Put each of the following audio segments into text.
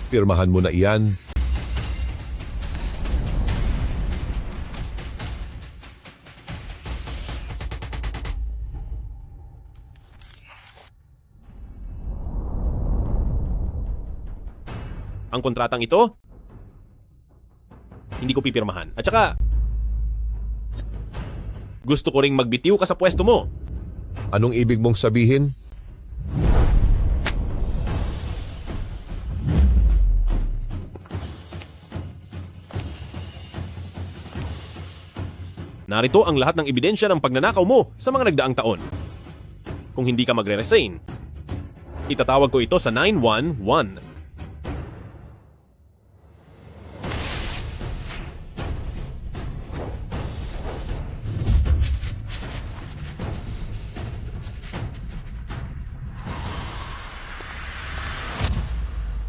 Pirmahan mo na iyan. Ang kontratang ito, hindi ko pipirmahan. At saka, gusto ko ring magbitiw ka sa pwesto mo. Anong ibig mong sabihin? Narito ang lahat ng ebidensya ng pagnanakaw mo sa mga nagdaang taon. Kung hindi ka magre-resign, itatawag ko ito sa 911.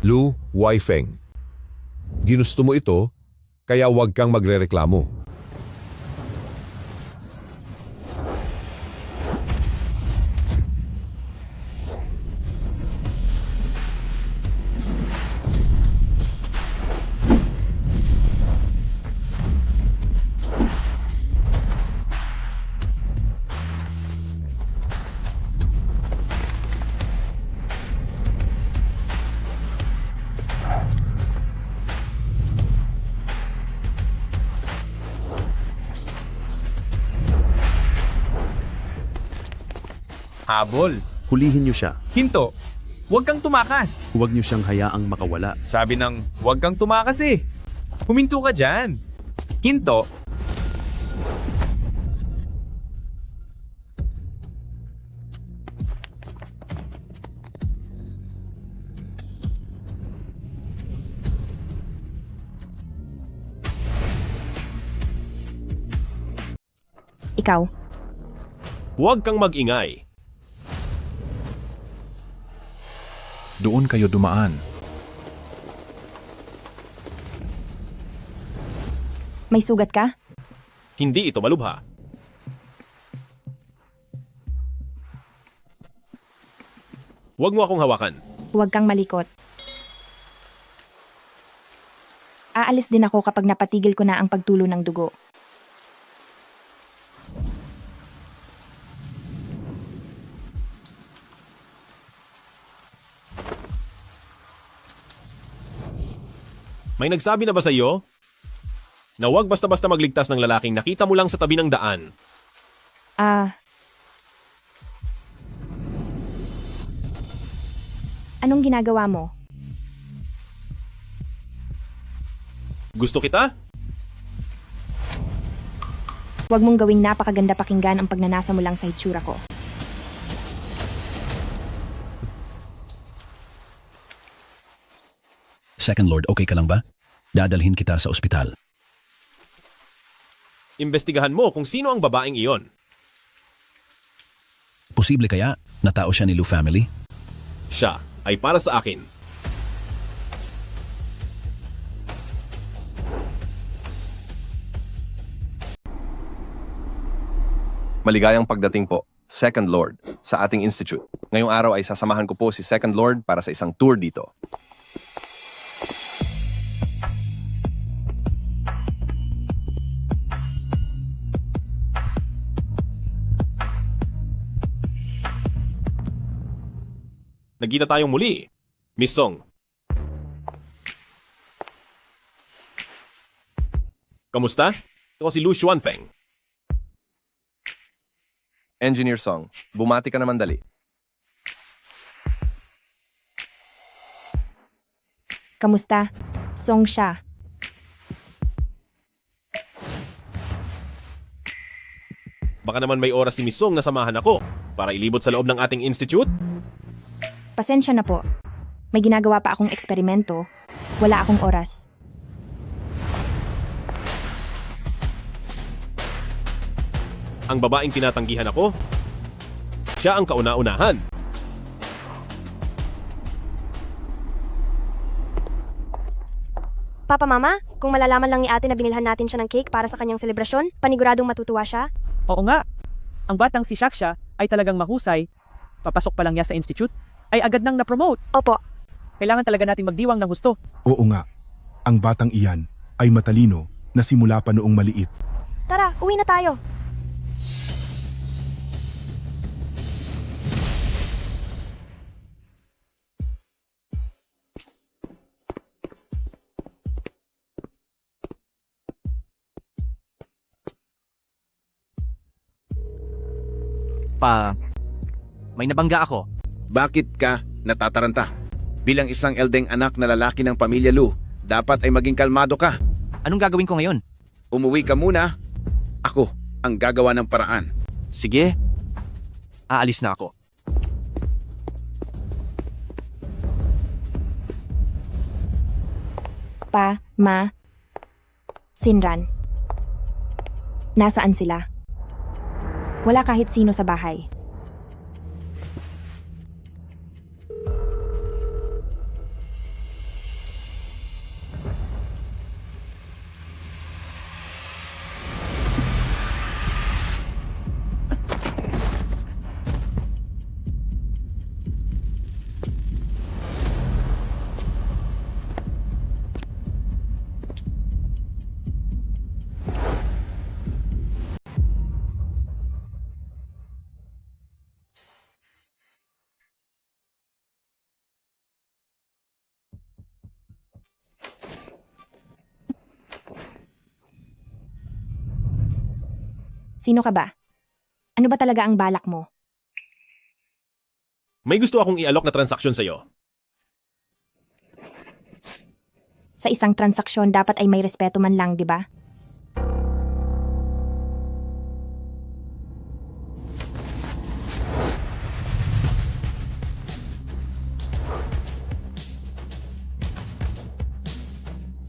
Lu Weifeng. Ginusto mo ito, kaya huwag kang magrereklamo. Habol. Hulihin niyo siya. Hinto. Huwag kang tumakas. Huwag niyo siyang hayaang makawala. Sabi ng huwag kang tumakas eh. Huminto ka dyan. Hinto. Ikaw. Huwag kang mag-ingay. Doon kayo dumaan. May sugat ka? Hindi ito malubha. Huwag mo akong hawakan. Huwag kang malikot. Aalis din ako kapag napatigil ko na ang pagtulo ng dugo. May nagsabi na ba sa iyo na huwag basta-basta magligtas ng lalaking nakita mo lang sa tabi ng daan? Anong ginagawa mo? Gusto kita? Huwag mong gawing napakaganda pakinggan ang pagnanasa mo lang sa hitsura ko. Second Lord, okay ka lang ba? Dadalhin kita sa ospital. Imbestigahan mo kung sino ang babaeng iyon. Posible kaya na tao siya ni Lu family? Siya ay para sa akin. Maligayang pagdating po, Second Lord, sa ating institute. Ngayong araw ay sasamahan ko po si Second Lord para sa isang tour dito. Nagkita tayong muli, Miss Song. Kamusta? Ako si Lu Xuanfeng. Engineer Song, bumati ka naman dali. Kamusta? Song siya. Baka naman may oras si Miss Song na samahan ako para ilibot sa loob ng ating institute? Pasensya na po. May ginagawa pa akong eksperimento. Wala akong oras. Ang babaeng tinatanggihan ako, siya ang kauna-unahan. Papa Mama, kung malalaman lang ni ate na binilhan natin siya ng cake para sa kanyang selebrasyon, paniguradong matutuwa siya. Oo nga. Ang batang si Shaksha ay talagang mahusay. Papasok pa lang niya sa institute, ay agad nang na-promote. Opo. Kailangan talaga nating magdiwang ng husto. Oo nga, ang batang iyan ay matalino na simula pa noong maliit. Tara, uwi na tayo. May nabangga ako. Bakit ka natataranta? Bilang isang eldeng anak na lalaki ng pamilya Lu, dapat ay maging kalmado ka. Anong gagawin ko ngayon? Umuwi ka muna. Ako ang gagawa ng paraan. Sige. Aalis na ako. Pa, Ma, Sinran. Nasaan sila? Wala kahit sino sa bahay. Sino ka ba? Ano ba talaga ang balak mo? May gusto akong i-alok na transaksyon sa'yo. Sa isang transaksyon dapat ay may respeto man lang, di ba?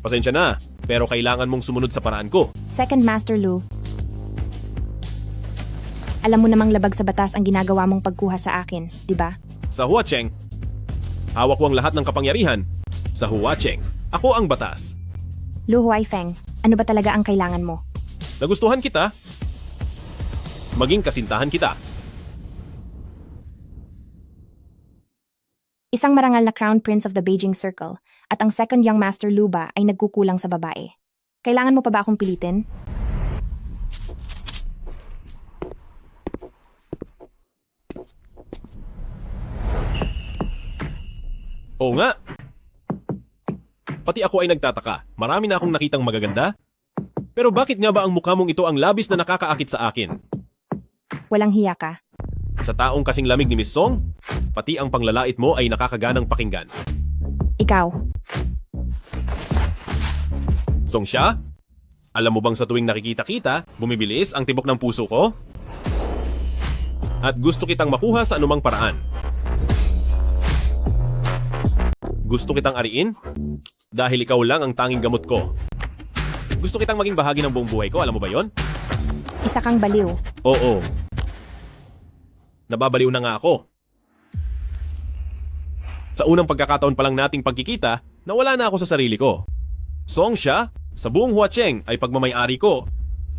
Pasensya na, pero kailangan mong sumunod sa paraan ko. Second Master Lu. Alam mo namang labag sa batas ang ginagawa mong pagkuha sa akin, di ba? Sa Huacheng, hawak ko ang lahat ng kapangyarihan. Sa Huacheng, ako ang batas. Lu Huaifeng, ano ba talaga ang kailangan mo? Nagustuhan kita. Maging kasintahan kita. Isang marangal na Crown Prince of the Beijing Circle at ang second young Master Lu ba ay nagkukulang sa babae. Kailangan mo pa ba akong pilitin? Oo nga. Pati ako ay nagtataka. Marami na akong nakitang magaganda. Pero bakit nga ba ang mukha mong ito ang labis na nakakaakit sa akin? Walang hiya ka. Sa taong kasing lamig ni Miss Song, pati ang panglalait mo ay nakakaganang pakinggan. Ikaw, Song siya? Alam mo bang sa tuwing nakikita-kita, bumibilis ang tibok ng puso ko? At gusto kitang makuha sa anumang paraan. Gusto kitang ariin? Dahil ikaw lang ang tanging gamot ko. Gusto kitang maging bahagi ng buong buhay ko, alam mo ba yon? isa kang baliw. Oo. Nababaliw na nga ako. Sa unang pagkakataon pa lang nating pagkikita, nawala na ako sa sarili ko. Song siya, sa buong Huacheng ay pagmamayari ko.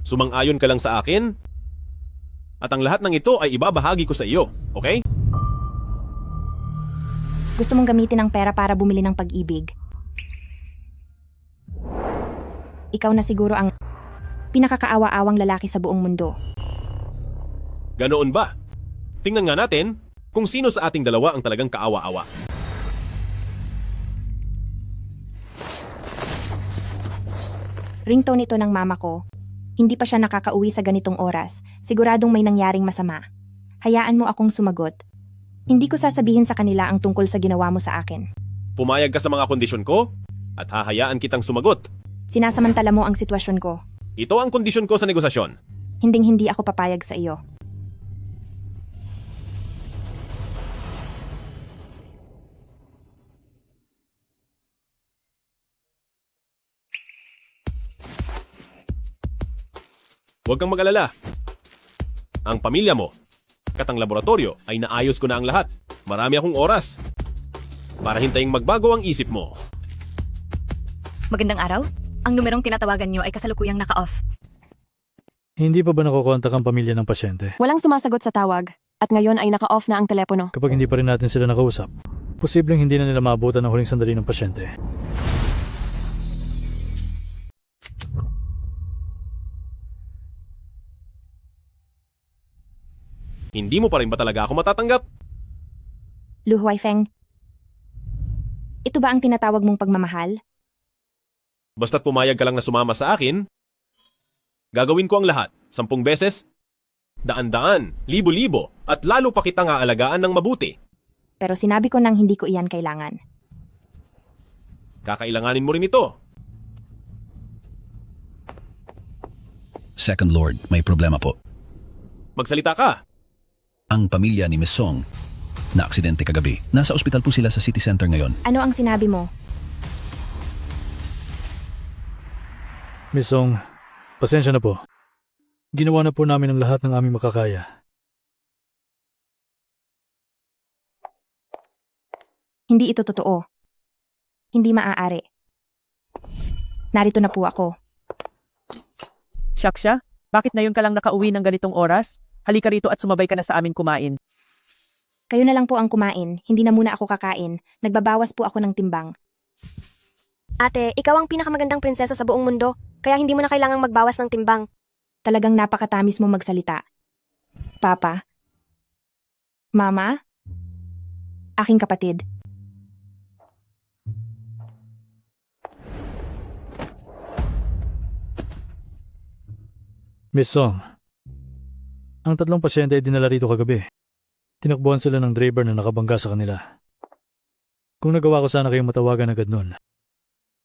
Sumang-ayon ka lang sa akin? At ang lahat ng ito ay ibabahagi ko sa iyo, okay? Gusto mong gamitin ang pera para bumili ng pag-ibig. Ikaw na siguro ang pinakakaawa-awang lalaki sa buong mundo. Ganoon ba? Tingnan nga natin kung sino sa ating dalawa ang talagang kaawa-awa. Ringtone ito ng mama ko. Hindi pa siya nakakauwi sa ganitong oras. Siguradong may nangyaring masama. Hayaan mo akong sumagot. Hindi ko sasabihin sa kanila ang tungkol sa ginawa mo sa akin. Pumayag ka sa mga kondisyon ko at hahayaan kitang sumagot. Sinasamantala mo ang sitwasyon ko. Ito ang kondisyon ko sa negosasyon. Hinding-hindi ako papayag sa iyo. Huwag kang mag-alala. Ang pamilya mo, katang laboratorio ay naayos ko na ang lahat. Marami akong oras para hintayin magbago ang isip mo. Magandang araw. Ang numerong tinatawagan nyo ay kasalukuyang naka-off. Hindi pa ba nakokontak ang pamilya ng pasyente? Walang sumasagot sa tawag at ngayon ay naka-off na ang telepono. Kapag hindi pa rin natin sila nakausap, Posibleng hindi na nila maabutan ang huling sandali ng pasyente. Hindi mo pa rin ba talaga ako matatanggap? Lu Huaifeng, ito ba ang tinatawag mong pagmamahal? Basta't pumayag ka lang na sumama sa akin, gagawin ko ang lahat, 10 beses, daan-daan, libo-libo, at lalo pa kitang aalagaan ng mabuti. Pero sinabi ko nang hindi ko iyan kailangan. Kakailanganin mo rin ito. Second Lord, may problema po. Magsalita ka. Ang pamilya ni Miss Song na aksidente kagabi. Nasa ospital po sila sa City Center ngayon. Ano ang sinabi mo? Miss Song, pasensya na po. Ginawa na po namin ang lahat ng aming makakaya. Hindi ito totoo. Hindi maaari. Narito na po ako. Shaksha, bakit na yun ka lang nakauwi ng ganitong oras? Halika rito at sumabay ka na sa amin kumain. Kayo na lang po ang kumain, hindi na muna ako kakain. Nagbabawas po ako ng timbang. Ate, ikaw ang pinakamagandang prinsesa sa buong mundo, kaya hindi mo na kailangang magbawas ng timbang. Talagang napakatamis mo magsalita. Papa? Mama? Aking kapatid? Miss Song, ang 3 pasyente ay dinala rito kagabi. Tinakbuhan sila ng driver na nakabangga sa kanila. Kung nagawa ko sana kayong matawagan agad nun,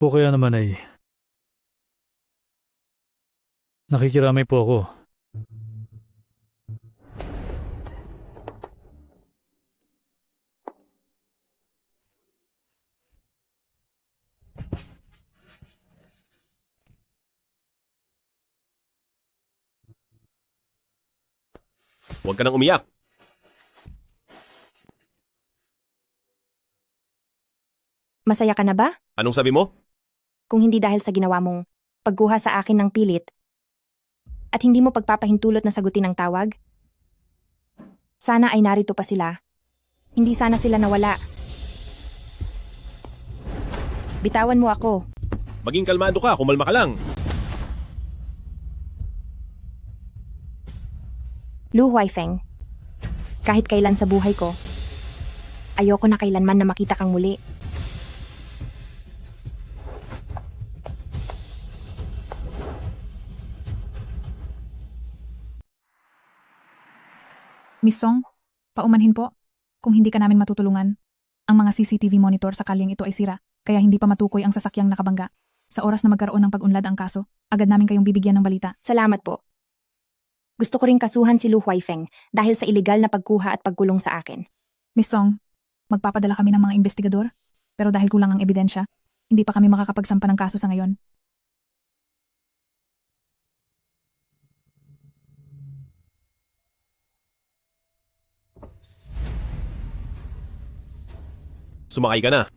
o kaya naman ay nakikiramay po ako. Huwag ka nang umiyak. Masaya ka na ba? Anong sabi mo? Kung hindi dahil sa ginawa mong pagkuha sa akin ng pilit at hindi mo pagpapahintulot na sagutin ang tawag, sana ay narito pa sila. Hindi sana sila nawala. Bitawan mo ako. Maging kalmado ka, kumalma ka lang. Lu Huaifeng, kahit kailan sa buhay ko, ayoko na kailanman na makita kang muli. Miss Song, paumanhin po. Kung hindi ka namin matutulungan, ang mga CCTV monitor sa kalyeng ito ay sira, kaya hindi pa matukoy ang sasakyang nakabangga. Sa oras na magkaroon ng pag-unlad ang kaso, agad namin kayong bibigyan ng balita. Salamat po. Gusto ko ring kasuhan si Lu Huaifeng dahil sa iligal na pagkuha at pagkulong sa akin. Miss Song, magpapadala kami ng mga investigador, pero dahil kulang ang ebidensya, hindi pa kami makakapagsampa ng kaso sa ngayon. Sumakay ka na.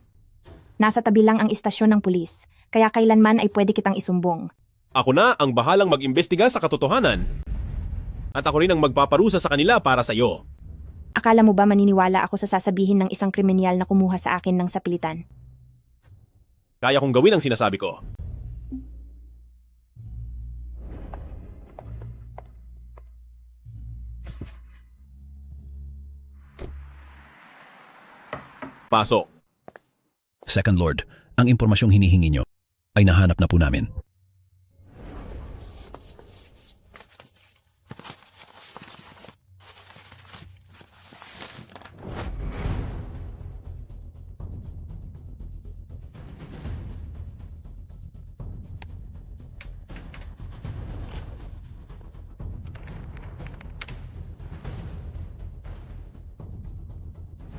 Nasa tabi lang ang istasyon ng pulis, kaya kailanman ay pwede kitang isumbong. Ako na ang bahalang mag-imbestiga sa katotohanan. At ako rin ang magpaparusa sa kanila para sa iyo. Akala mo ba maniniwala ako sa sasabihin ng isang kriminal na kumuha sa akin ng sapilitan? Kaya kong gawin ang sinasabi ko. Pasok. Second Lord, ang impormasyong hinihingi nyo ay nahanap na po namin.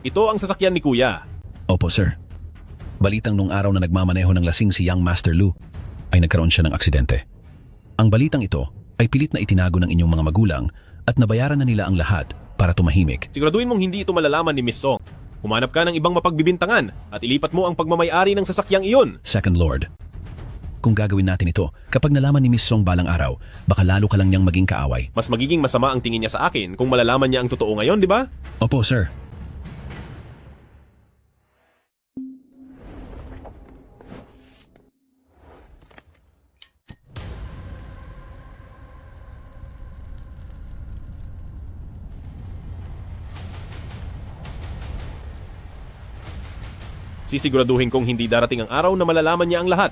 Ito ang sasakyan ni Kuya. Opo, sir. Balitang nung araw na nagmamaneho ng lasing si Young Master Lu, ay nagkaroon siya ng aksidente. Ang balitang ito ay pilit na itinago ng inyong mga magulang at nabayaran na nila ang lahat para tumahimik. Siguraduhin mong hindi ito malalaman ni Miss Song. Humanap ka ng ibang mapagbibintangan at ilipat mo ang pagmamayari ng sasakyang iyon. Second Lord, kung gagawin natin ito, kapag nalaman ni Miss Song balang araw, baka lalo ka lang niyang maging kaaway. Mas magiging masama ang tingin niya sa akin kung malalaman niya ang totoo ngayon, di ba? Opo, sir. Sisiguraduhin kong hindi darating ang araw na malalaman niya ang lahat.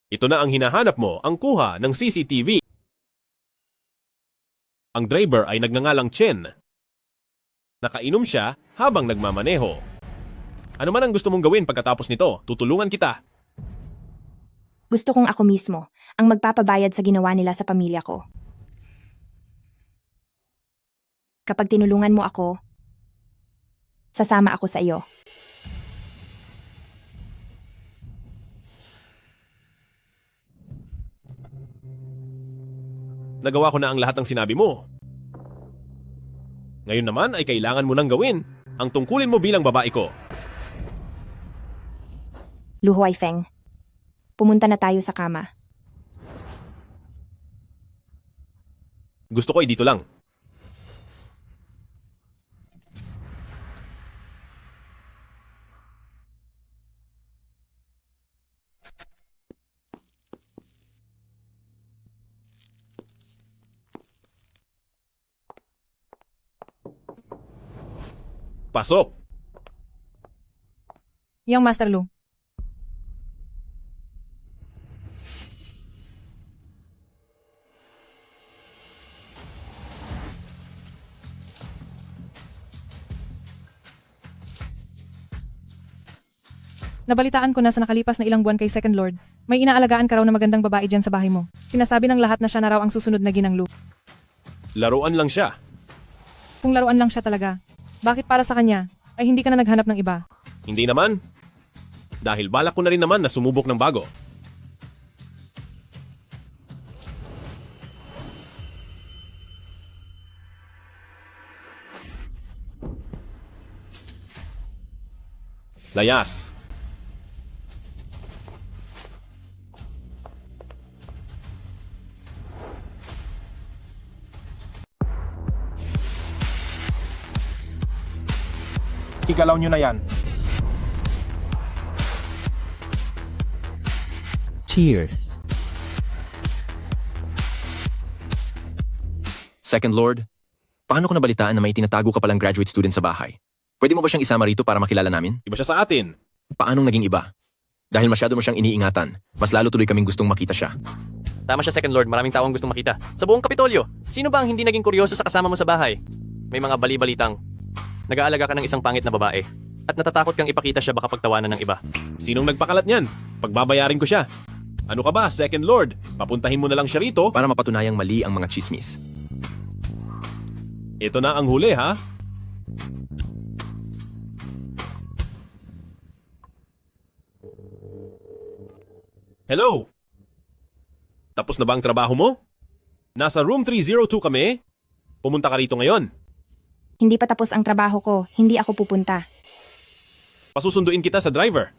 Ito na ang hinahanap mo, ang kuha ng CCTV. Ang driver ay nagngangalang Chen. Nakainom siya habang nagmamaneho. Ano man ang gusto mong gawin pagkatapos nito, tutulungan kita. Gusto kong ako mismo ang magpapabayad sa ginawa nila sa pamilya ko. Kapag tinulungan mo ako, sasama ako sa iyo. Nagawa ko na ang lahat ng sinabi mo. Ngayon naman ay kailangan mo nang gawin ang tungkulin mo bilang babae ko. Lu Huaifeng, pumunta na tayo sa kama. Gusto ko ay dito lang. Pasok! Young Master Lu. Nabalitaan ko na sa nakalipas na ilang buwan kay Second Lord, may inaalagaan ka raw na magandang babae dyan sa bahay mo. Sinasabi ng lahat na siya na raw ang susunod na ginang Lu. Laruan lang siya. Kung laruan lang siya talaga, bakit para sa kanya ay hindi ka na naghanap ng iba? Hindi naman. Dahil balak ko na rin naman na sumubok ng bago. Layas. Igalaw nyo na yan. Cheers. Second Lord, paano ko nabalitaan na may tinatago ka palang graduate student sa bahay? Pwede mo ba siyang isama rito para makilala namin? Iba siya sa atin. Paanong naging iba? Dahil masyado mo siyang iniingatan, mas lalo tuloy kaming gustong makita siya. Tama siya, Second Lord. Maraming tao ang gustong makita. Sa buong Kapitolyo, sino ba ang hindi naging kuryoso sa kasama mo sa bahay? May mga bali-balitang nag-aalaga ka ng isang pangit na babae at natatakot kang ipakita siya baka pagtawanan ng iba. Sinong nagpakalat niyan? Pagbabayarin ko siya. Ano ka ba, Second Lord? Papuntahin mo na lang siya rito para mapatunayang mali ang mga chismis. Ito na ang huli, ha? Hello? Tapos na ba ang trabaho mo? Nasa room 302 kami? Pumunta ka rito ngayon. Hindi pa tapos ang trabaho ko, hindi ako pupunta. Pasusunduin kita sa driver.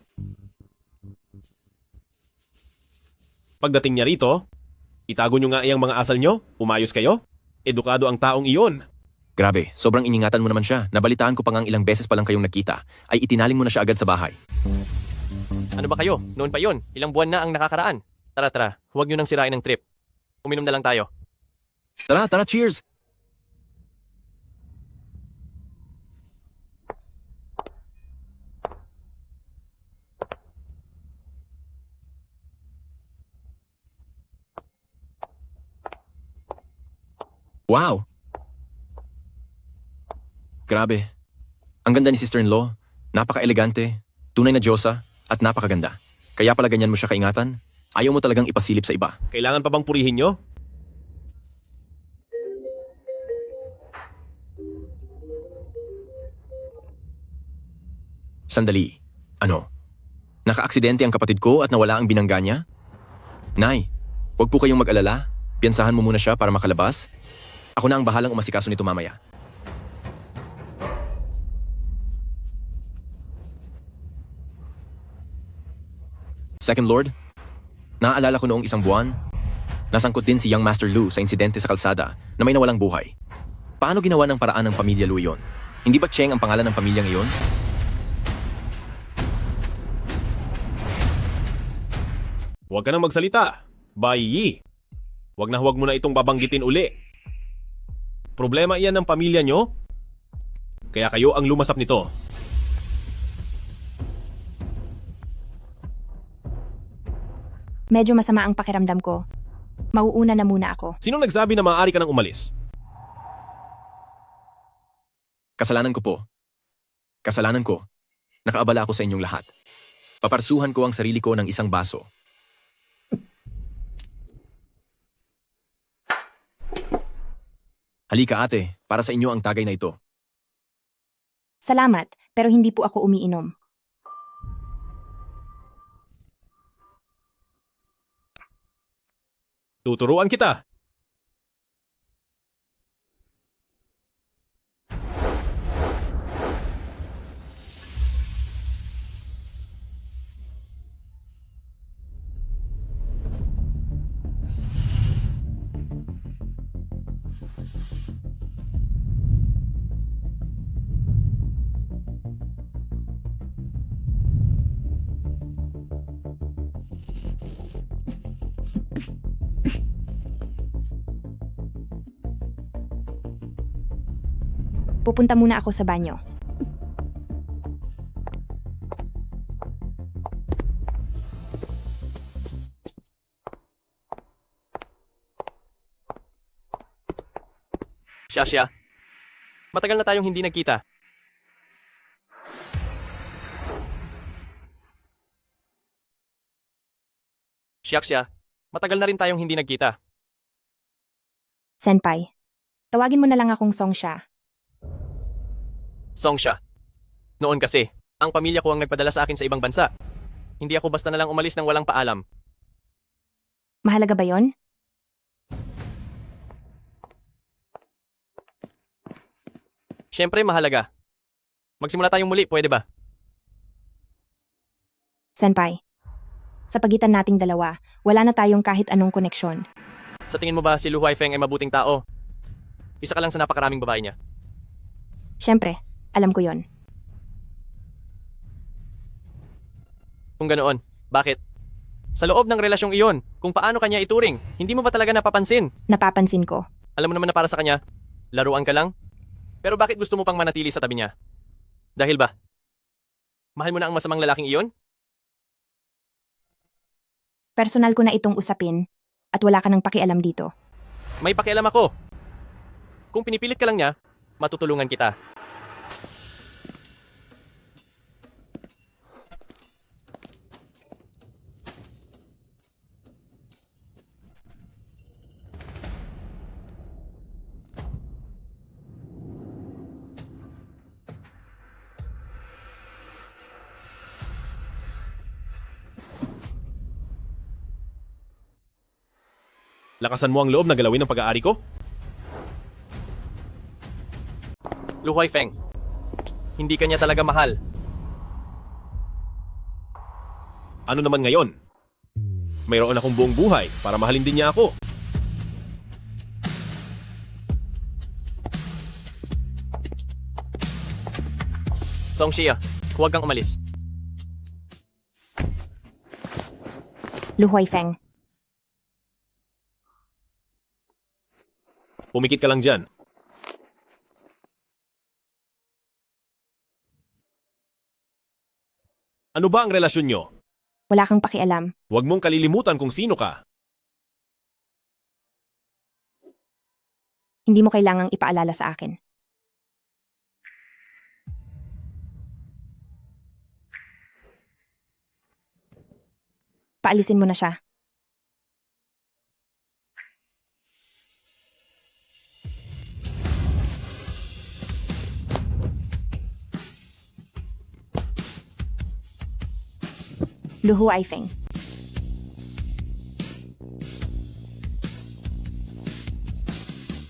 Pagdating niya rito, itago nyo nga iyang mga asal nyo, umayos kayo, edukado ang taong iyon. Grabe, sobrang iningatan mo naman siya. Nabalitaan ko pa ngang ilang beses pa lang kayong nagkita, ay itinaling mo na siya agad sa bahay. Ano ba kayo? Noon pa yon. Ilang buwan na ang nakakaraan. Tara, huwag nyo nang sirain ng trip. Uminom na lang tayo. Tara, cheers! Wow! Grabe. Ang ganda ni sister-in-law. Napaka-elegante, tunay na diyosa, at napakaganda. Kaya pala ganyan mo siya kaingatan? Ayaw mo talagang ipasilip sa iba. Kailangan pa bang purihin nyo? Sandali. Ano? Naka-aksidente ang kapatid ko at nawala ang binangga niya? Nay, huwag po kayong mag-alala. Piyansahan mo muna siya para makalabas. Ako na ang bahalang umasikaso nito mamaya. Second Lord, naaalala ko noong isang buwan, nasangkot din si Young Master Lu sa insidente sa kalsada na may nawalang buhay. Paano ginawa ng paraan ng pamilya Lu yon? Hindi ba Cheng ang pangalan ng pamilyang iyon? Huwag ka nang magsalita. Bai Yi, huwag mo na itong babanggitin uli. Problema iyan ng pamilya nyo, kaya kayo ang lumasap nito. Medyo masama ang pakiramdam ko. Mauuna na muna ako. Sinong nagsabi na maaari ka nang umalis? Kasalanan ko po. Kasalanan ko. Nakaabala ako sa inyong lahat. Paparsuhan ko ang sarili ko ng isang baso. Halika ate, para sa inyo ang tagay na ito. Salamat, pero hindi po ako umiinom. Tuturuan kita. Pupunta muna ako sa banyo. Siya. Matagal na tayong hindi nagkita. Siya. Matagal na rin tayong hindi nagkita. Senpai, tawagin mo na lang akong Songsha. Songsha. Noon kasi, ang pamilya ko ang nagpadala sa akin sa ibang bansa. Hindi ako basta na lang umalis ng walang paalam. Mahalaga ba yon? Siyempre mahalaga. Magsimula tayong muli, pwede ba? Senpai, sa pagitan nating dalawa, wala na tayong kahit anong koneksyon. Sa tingin mo ba si Lu Huaifeng ay mabuting tao? Isa ka lang sa napakaraming babae niya. Siyempre, alam ko yon. Kung ganoon, bakit? Sa loob ng relasyong iyon, kung paano kanya ituring, hindi mo ba talaga napapansin? Napapansin ko. Alam mo naman na para sa kanya, laruan ka lang? Pero bakit gusto mo pang manatili sa tabi niya? Dahil ba? Mahal mo na ang masamang lalaking iyon? Personal ko na itong usapin at wala ka nang pakialam dito. May pakialam ako. Kung pinipilit ka lang niya, matutulungan kita. Lakasan mo ang loob na galawin ng pag-aari ko? Lu Huaifeng, hindi ka niya talaga mahal. Ano naman ngayon? Mayroon akong buong buhay para mahalin din niya ako. Songshia, huwag kang umalis. Lu Huaifeng, Pumikit ka lang dyan. Ano ba ang relasyon nyo? wala kang pakialam. Huwag mong kalilimutan kung sino ka. Hindi mo kailangang ipaalala sa akin. Paalisin mo na siya. Lu Huaifeng.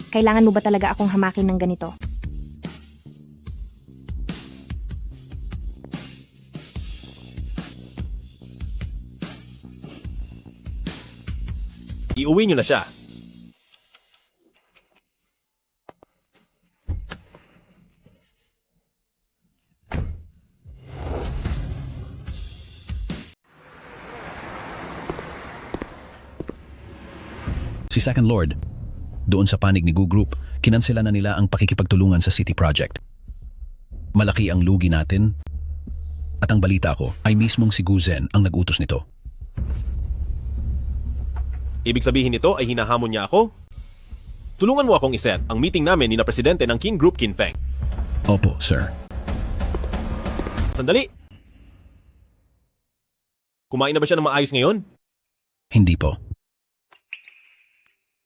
Kailangan mo ba talaga akong hamakin ng ganito? Iuwi nyo na siya. Si Second Lord, doon sa panig ni Gu Group, kinansela na nila ang pakikipagtulungan sa City Project. Malaki ang lugi natin at ang balita ko ay mismong si Gu Zhen ang nag-utos nito. Ibig sabihin nito ay hinahamon niya ako? Tulungan mo akong iset ang meeting namin ni na presidente ng Kin Group Kin Feng. Opo, sir. Sandali! Kumain na ba siya ng maayos ngayon? Hindi po.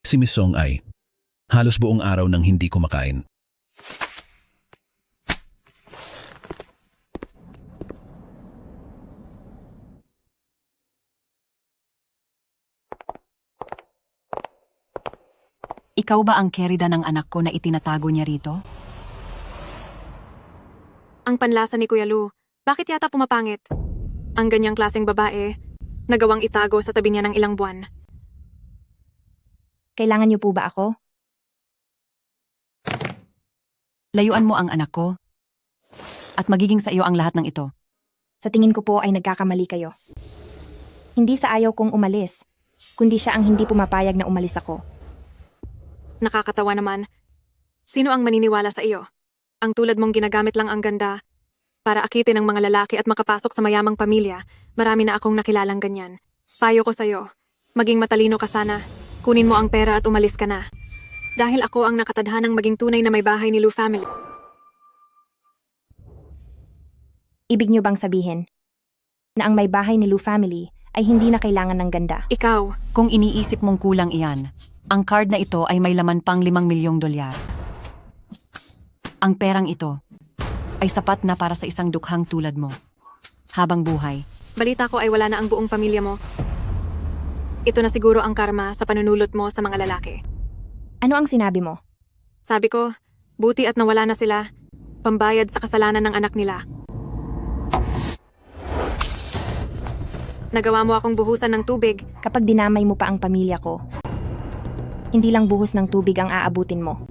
Si Miss Song ay halos buong araw nang hindi kumakain. Ikaw ba ang kerida ng anak ko na itinatago niya rito? Ang panlasa ni Kuya Lu, bakit yata pumapangit? Ang ganyang klaseng babae, nagawang itago sa tabi niya ng ilang buwan. Kailangan niyo po ba ako? Layuan mo ang anak ko at magiging sa iyo ang lahat ng ito. Sa tingin ko po ay nagkakamali kayo. Hindi sa ayaw kong umalis, kundi siya ang hindi pumapayag na umalis ako. Nakakatawa naman. Sino ang maniniwala sa iyo? Ang tulad mong ginagamit lang ang ganda para akitin ng mga lalaki at makapasok sa mayamang pamilya. Marami na akong nakilalang ganyan. Payo ko sa'yo, maging matalino ka sana. Kunin mo ang pera at umalis ka na. Dahil ako ang nakatadhanang maging tunay na may bahay ni Lu family. Ibig niyo bang sabihin na ang may bahay ni Lu family ay hindi na kailangan ng ganda? Ikaw, kung iniisip mong kulang iyan, ang card na ito ay may laman pang 5 milyong dolyar. Ang perang ito ay sapat na para sa isang dukhang tulad mo. Habang buhay. Balita ko ay wala na ang buong pamilya mo. Ito na siguro ang karma sa panunulot mo sa mga lalaki. Ano ang sinabi mo? Sabi ko, buti at nawala na sila. Pambayad sa kasalanan ng anak nila. Nagawa mo akong buhusan ng tubig. Kapag dinamay mo pa ang pamilya ko, hindi lang buhos ng tubig ang aabutin mo.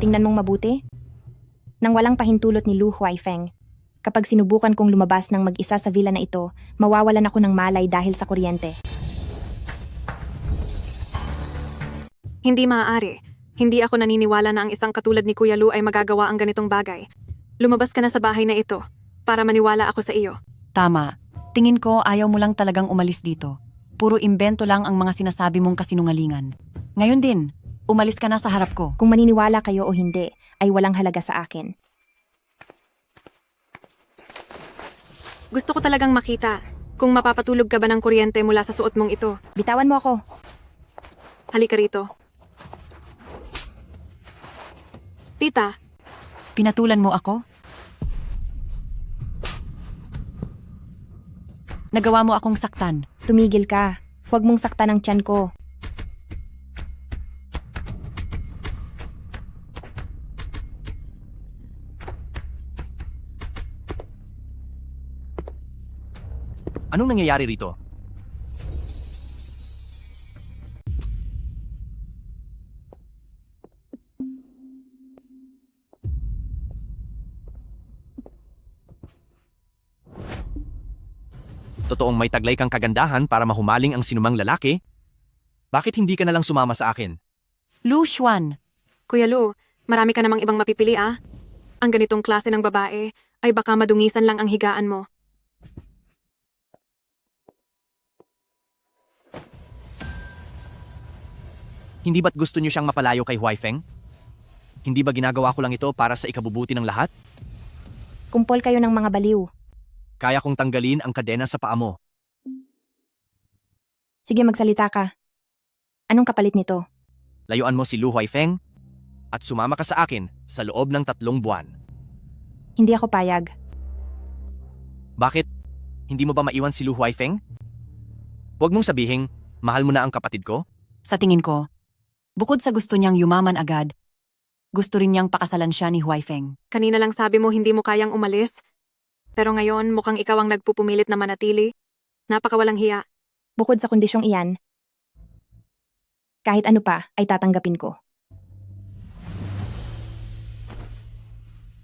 Tingnan mong mabuti. Nang walang pahintulot ni Lu Huaifeng, kapag sinubukan kong lumabas ng mag-isa sa villa na ito, mawawalan ako ng malay dahil sa kuryente. Hindi maaari. Hindi ako naniniwala na ang isang katulad ni Kuya Lu ay magagawa ang ganitong bagay. Lumabas ka na sa bahay na ito para maniwala ako sa iyo. Tama. Tingin ko ayaw mo lang talagang umalis dito. Puro imbento lang ang mga sinasabi mong kasinungalingan. Ngayon din, umalis ka na sa harap ko. Kung maniniwala kayo o hindi, ay walang halaga sa akin. Gusto ko talagang makita kung mapapatulog ka ba ng kuryente mula sa suot mong ito. Bitawan mo ako. Halika rito. Tita. Pinatulan mo ako? Nagawa mo akong saktan. Tumigil ka. Huwag mong saktan ang tiyan ko. Anong nangyayari rito? Totoong may taglay kang kagandahan para mahumaling ang sinumang lalaki? Bakit hindi ka na lang sumama sa akin? Lu Xuan. Kuya Lu, marami ka namang ibang mapipili ah. Ang ganitong klase ng babae ay baka madungisan lang ang higaan mo. Hindi ba't gusto niyo siyang mapalayo kay Huaifeng? Hindi ba ginagawa ko lang ito para sa ikabubuti ng lahat? Kumpol kayo ng mga baliw. Kaya kong tanggalin ang kadena sa paa mo. Sige, magsalita ka. Anong kapalit nito? Layuan mo si Lu Huaifeng at sumama ka sa akin sa loob ng 3 buwan. Hindi ako payag. Bakit? Hindi mo ba maiwan si Lu Huaifeng? Huwag mong sabihing, mahal mo na ang kapatid ko? Sa tingin ko, bukod sa gusto niyang yumaman agad, gusto rin niyang pakasalan siya ni Huaifeng. Kanina lang sabi mo hindi mo kayang umalis. Pero ngayon, mukhang ikaw ang nagpupumilit na manatili. Napakawalang hiya. Bukod sa kondisyong iyan, kahit ano pa ay tatanggapin ko.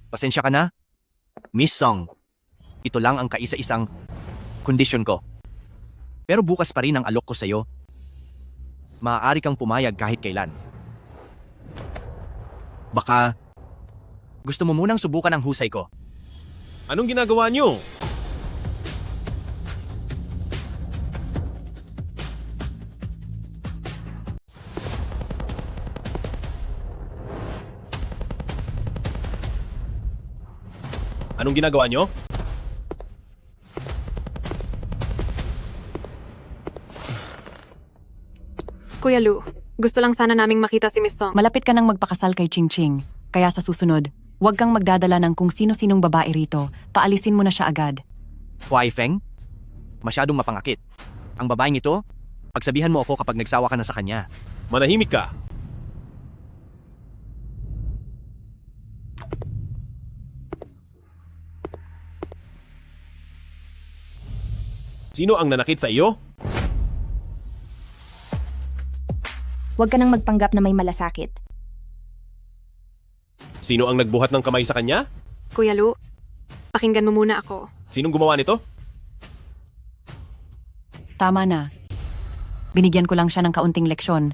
Pasensya ka na? Miss Song, ito lang ang kaisa-isang kondisyon ko. Pero bukas pa rin ang alok ko sa'yo. maaari kang pumayag kahit kailan. Baka gusto mo munang subukan ang husay ko. Anong ginagawa niyo? Anong ginagawa niyo? Kuya Lu, gusto lang sana naming makita si Miss Song. Malapit ka nang magpakasal kay Ching Ching. Kaya sa susunod, huwag kang magdadala ng kung sino-sinong babae rito. Paalisin mo na siya agad. Huai Feng, masyadong mapangakit. Ang babaeng ito, pagsabihan mo ako kapag nagsawa ka na sa kanya. Manahimik ka. Sino ang nanakit sa iyo? Huwag ka nang magpanggap na may malasakit. Sino ang nagbuhat ng kamay sa kanya? Kuya Lu, pakinggan mo muna ako. Sinong gumawa nito? Tama na. Binigyan ko lang siya ng kaunting leksyon.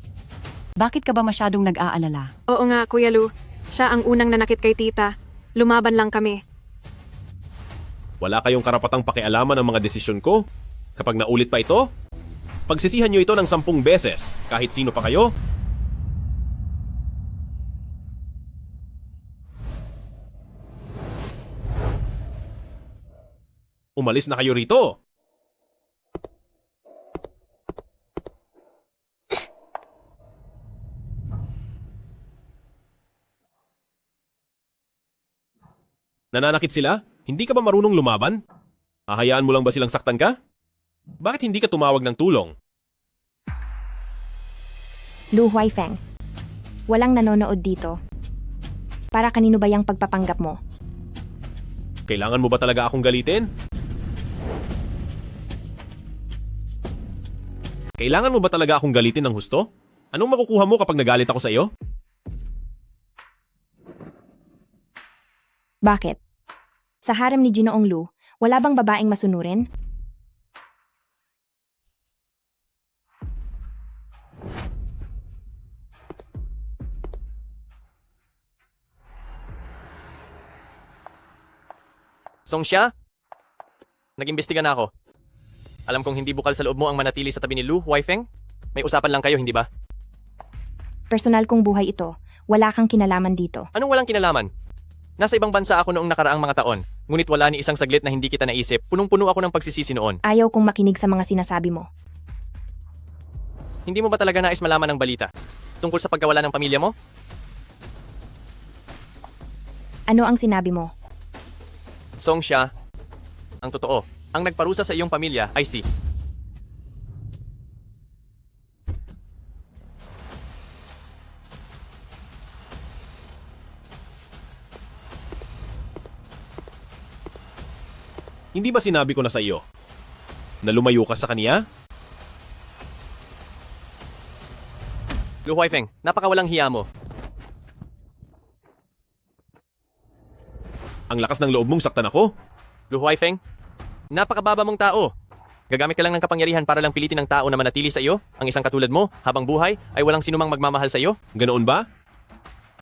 Bakit ka ba masyadong nag-aalala? Oo nga, Kuya Lu. Siya ang unang nanakit kay tita. Lumaban lang kami. Wala kayong karapatang pakialaman ang mga desisyon ko. Kapag naulit pa ito, pagsisihan nyo ito ng 10 beses, kahit sino pa kayo. Umalis na kayo rito. Nananakit sila? Hindi ka ba marunong lumaban? Hahayaan mo lang ba silang saktan ka? Bakit hindi ka tumawag ng tulong? Lu Huaifeng, walang nanonood dito. Para kanino ba yung pagpapanggap mo? Kailangan mo ba talaga akong galitin? Kailangan mo ba talaga akong galitin ng husto? Anong makukuha mo kapag nagalit ako sa iyo? Bakit? Sa harem ni Ginoong Lu, wala bang babaeng masunurin? Songsha? Nag-imbestiga na ako. Alam kong hindi bukal sa loob mo ang manatili sa tabi ni Lu, Huaifeng. May usapan lang kayo, hindi ba? Personal kong buhay ito. Wala kang kinalaman dito. Anong walang kinalaman? Nasa ibang bansa ako noong nakaraang mga taon. Ngunit wala ni isang saglit na hindi kita naisip. Punong-puno ako ng pagsisisi noon. Ayaw kong makinig sa mga sinasabi mo. Hindi mo ba talaga nais malaman ang balita? Tungkol sa pagkawala ng pamilya mo? Ano ang sinabi mo? Songsha, ang totoo, ang nagparusa sa iyong pamilya ay si... Hindi ba sinabi ko na sa iyo na lumayo ka sa kaniya? Lu Huaifeng, napakawalang hiya mo. Ang lakas ng loob mong saktan ako. Lu Huaifeng, napakababa mong tao. Gagamit ka lang ng kapangyarihan para lang pilitin ng tao na manatili sa iyo. Ang isang katulad mo, habang buhay, ay walang sinumang magmamahal sa iyo. Ganoon ba?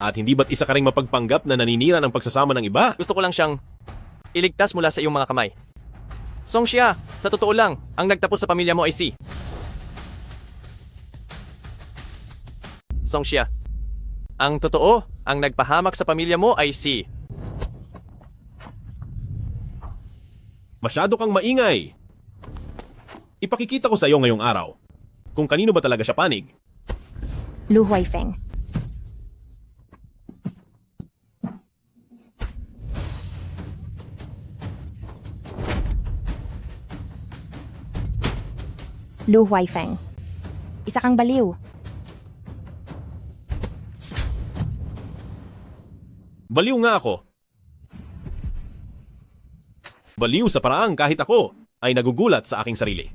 At hindi ba't isa ka ring mapagpanggap na naninira ng pagsasama ng iba? Gusto ko lang siyang iligtas mula sa iyong mga kamay. Songsha, sa totoo lang, ang nagtapos sa pamilya mo ay si... Songsha, ang totoo, ang nagpahamak sa pamilya mo ay si... Masyado kang maingay. Ipakikita ko sa iyo ngayong araw kung kanino ba talaga siya panig. Lu Huaifeng. Lu Huaifeng. Isa kang baliw. Baliw nga ako. Baliw sa paraang kahit ako ay nagugulat sa aking sarili.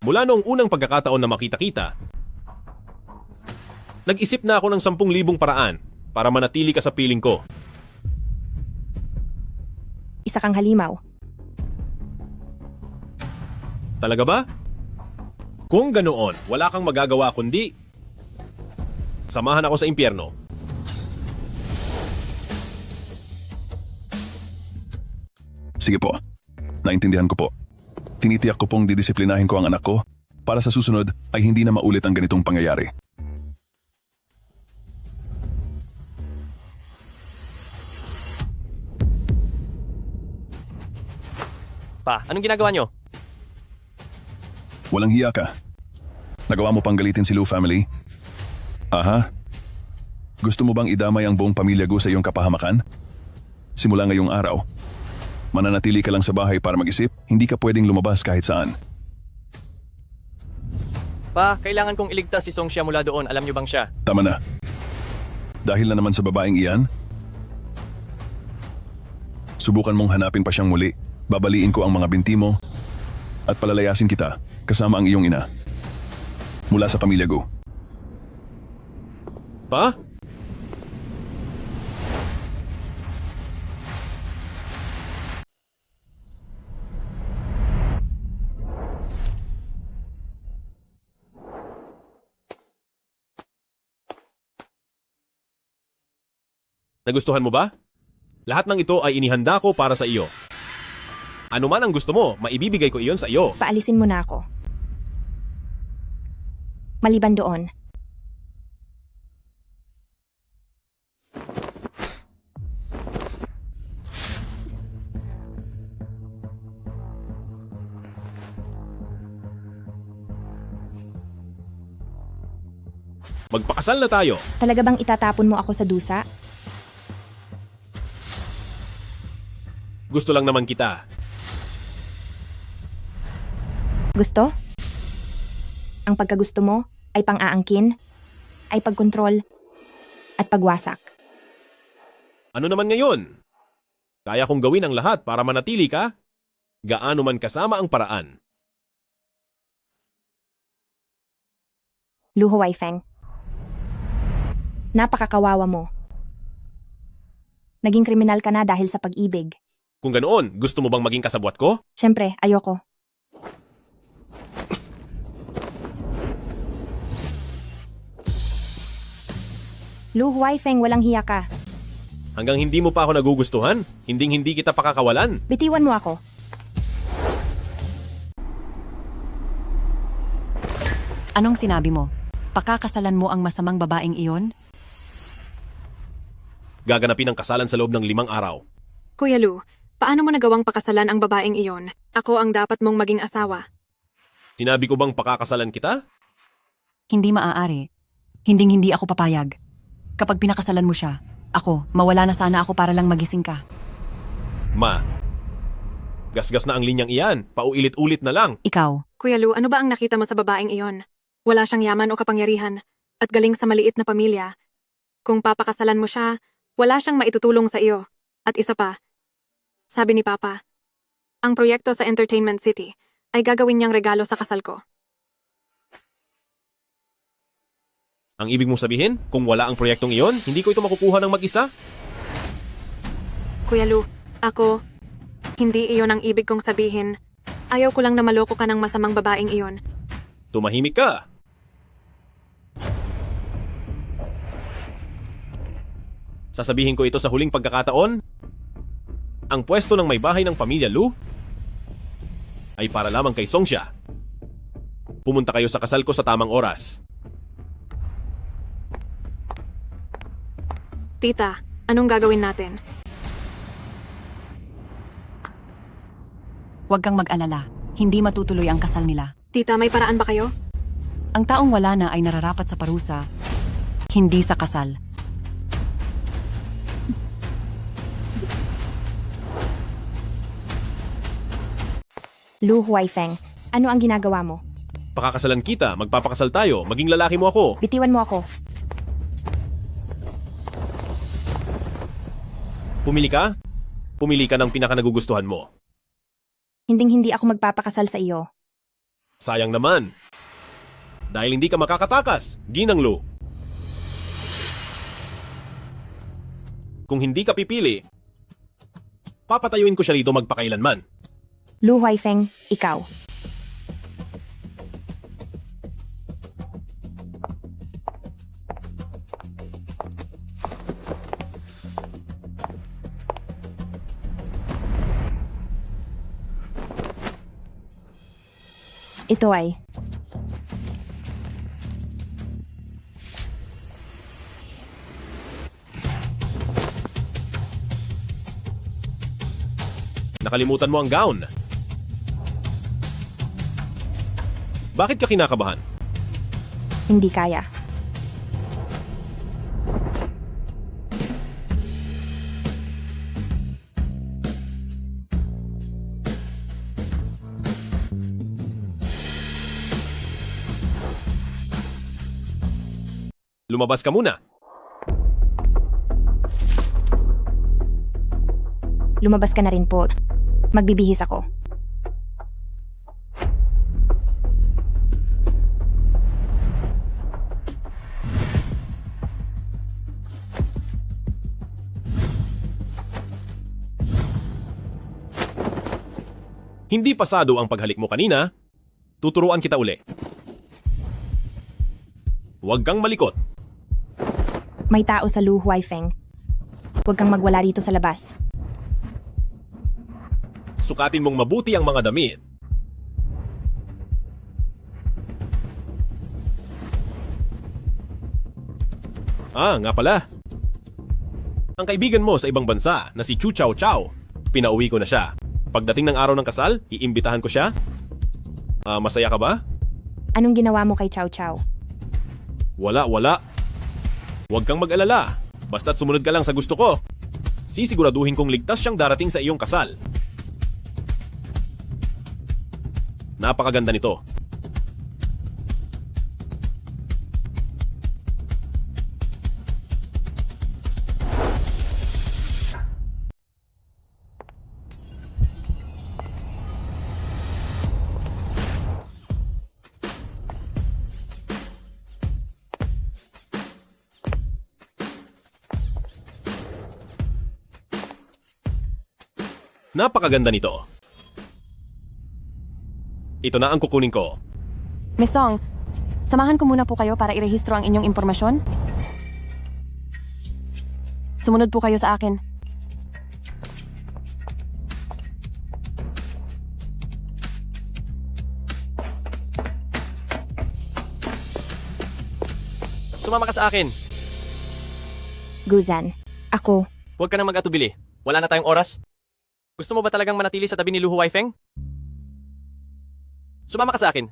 Mula noong unang pagkakataon na makita-kita, nag-isip na ako ng 10,000 paraan para manatili ka sa piling ko. Isa kang halimaw. Talaga ba? Kung ganoon, wala kang magagawa kundi samahan ako sa impyerno. Sige po. Naintindihan ko po. Tinitiyak ko pong didisiplinahin ko ang anak ko para sa susunod ay hindi na maulit ang ganitong pangyayari. Pa, anong ginagawa nyo? Walang hiya ka. Nagawa mo pang galitin si Lu family? Aha. Gusto mo bang idamay ang buong pamilya Gu sa iyong kapahamakan? Simula ngayong araw, mananatili ka lang sa bahay para mag-isip, hindi ka pwedeng lumabas kahit saan. Pa, kailangan kong iligtas si Songxia mula doon. Alam nyo bang siya? Tama na. Dahil na naman sa babaeng iyan, subukan mong hanapin pa siyang muli. Babaliin ko ang mga binti mo at palalayasin kita kasama ang iyong ina. Mula sa pamilya Gu. Pa? Nagustuhan mo ba? Lahat ng ito ay inihanda ko para sa iyo. Ano man ang gusto mo, maibibigay ko iyon sa iyo. Paalisin mo na ako. Maliban doon. Magpakasal na tayo. Talaga bang itatapon mo ako sa dusa? Gusto lang naman kita. Gusto? Ang pagkagusto mo ay pang-aangkin, ay pagkontrol, at pagwasak. Ano naman ngayon? Kaya kong gawin ang lahat para manatili ka? Gaano man kasama ang paraan. Lu Huaifeng. Napakakawawa mo. Naging kriminal ka na dahil sa pag-ibig. Kung ganoon, gusto mo bang maging kasabwat ko? Siyempre, ayoko. Lu Huaifeng, walang hiya ka. Hanggang hindi mo pa ako nagugustuhan, hindi kita pakakawalan. Bitiwan mo ako. Anong sinabi mo? Pakakasalan mo ang masamang babaeng iyon? Gaganapin ang kasalan sa loob ng 5 araw. Kuya Lu, paano mo nagawang pakasalan ang babaeng iyon? Ako ang dapat mong maging asawa. Sinabi ko bang pakakasalan kita? Hindi maaari. Hindi ako papayag. Kapag pinakasalan mo siya, ako, mawala na sana ako para lang magising ka. Ma, gasgas na ang linyang iyan. Paulit-ulit na lang. Ikaw. Kuya Lu, ano ba ang nakita mo sa babaeng iyon? Wala siyang yaman o kapangyarihan at galing sa maliit na pamilya. Kung papakasalan mo siya, wala siyang maitutulong sa iyo. At isa pa, sabi ni Papa, ang proyekto sa Entertainment City ay gagawin niyang regalo sa kasal ko. Ang ibig mong sabihin, kung wala ang proyektong iyon, hindi ko ito makukuha ng mag-isa? Kuya Lu, ako, hindi iyon ang ibig kong sabihin. Ayaw ko lang na maloko ka ng masamang babaeng iyon. Tumahimik ka. Sasabihin ko ito sa huling pagkakataon. Ang pwesto ng may bahay ng pamilya Lu ay para lamang kay Songxia. Pumunta kayo sa kasal ko sa tamang oras. Tita, anong gagawin natin? Huwag kang mag-alala. Hindi matutuloy ang kasal nila. Tita, may paraan ba kayo? Ang taong wala na ay nararapat sa parusa, hindi sa kasal. Lu Huaifeng, ano ang ginagawa mo? Pakakasalan kita, magpapakasal tayo, maging lalaki mo ako. Bitiwan mo ako. Pumili ka? Pumili ka ng pinakanagugustuhan mo. Hindi ako magpapakasal sa iyo. Sayang naman. Dahil hindi ka makakatakas, Ginang Lu. Kung hindi ka pipili, papatayuin ko siya rito magpakailanman. Lu Huaifeng, ikaw. Ito ay... Nakalimutan mo ang gown. Bakit ka kinakabahan? Hindi kaya. Lumabas ka muna. Lumabas ka na rin po. Magbibihis ako. Hindi pasado ang paghalik mo kanina. Tuturuan kita uli. Huwag kang malikot. May tao sa Lu Huaifeng. Huwag kang magwala rito sa labas. Sukatin mong mabuti ang mga damit. Nga pala. Ang kaibigan mo sa ibang bansa na si Chu Chao Chao, pinauwi ko na siya. Pagdating ng araw ng kasal, iimbitahan ko siya. Masaya ka ba? Anong ginawa mo kay Chow Chow? Wala. Huwag kang mag-alala. Basta't sumunod ka lang sa gusto ko. Sisiguraduhin kong ligtas siyang darating sa iyong kasal. Napakaganda nito. Napakaganda nito. Ito na ang kukunin ko. Miss Song, samahan ko muna po kayo para irehistro ang inyong impormasyon. Sumunod po kayo sa akin. Sumama ka sa akin. Guzan, ako. Huwag ka nang mag-atubili. Wala na tayong oras. Gusto mo ba talagang manatili sa tabi ni Lu Huaifeng? Sumama ka sa akin.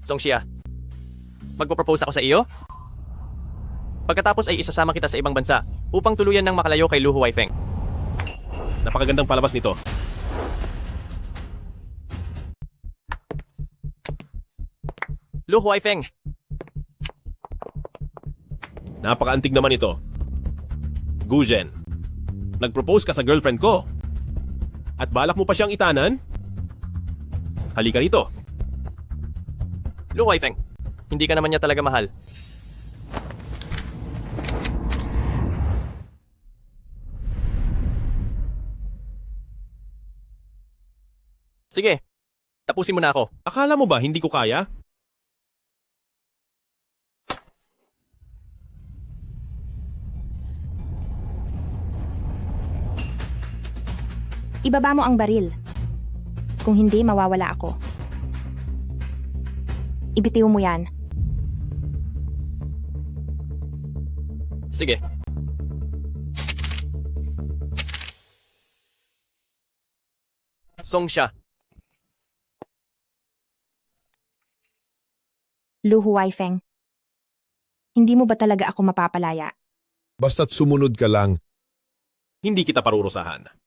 Songxia, magpo-propose ako sa iyo? Pagkatapos ay isasama kita sa ibang bansa upang tuluyan ng makalayo kay Lu Huaifeng. Napakagandang palabas nito. Lu Huaifeng. Napakaantig naman ito. Guzhen, nag-propose ka sa girlfriend ko. At balak mo pa siyang itanan? Halika rito. Lu Huaifeng, hindi ka naman niya talaga mahal. Sige, tapusin mo na ako. Akala mo ba hindi ko kaya? Ibaba mo ang baril. Kung hindi, mawawala ako. Ibitiw mo yan. Sige. Songxia. Lu Huaifeng. Hindi mo ba talaga ako mapapalaya? Basta't sumunod ka lang. Hindi kita parurusahan.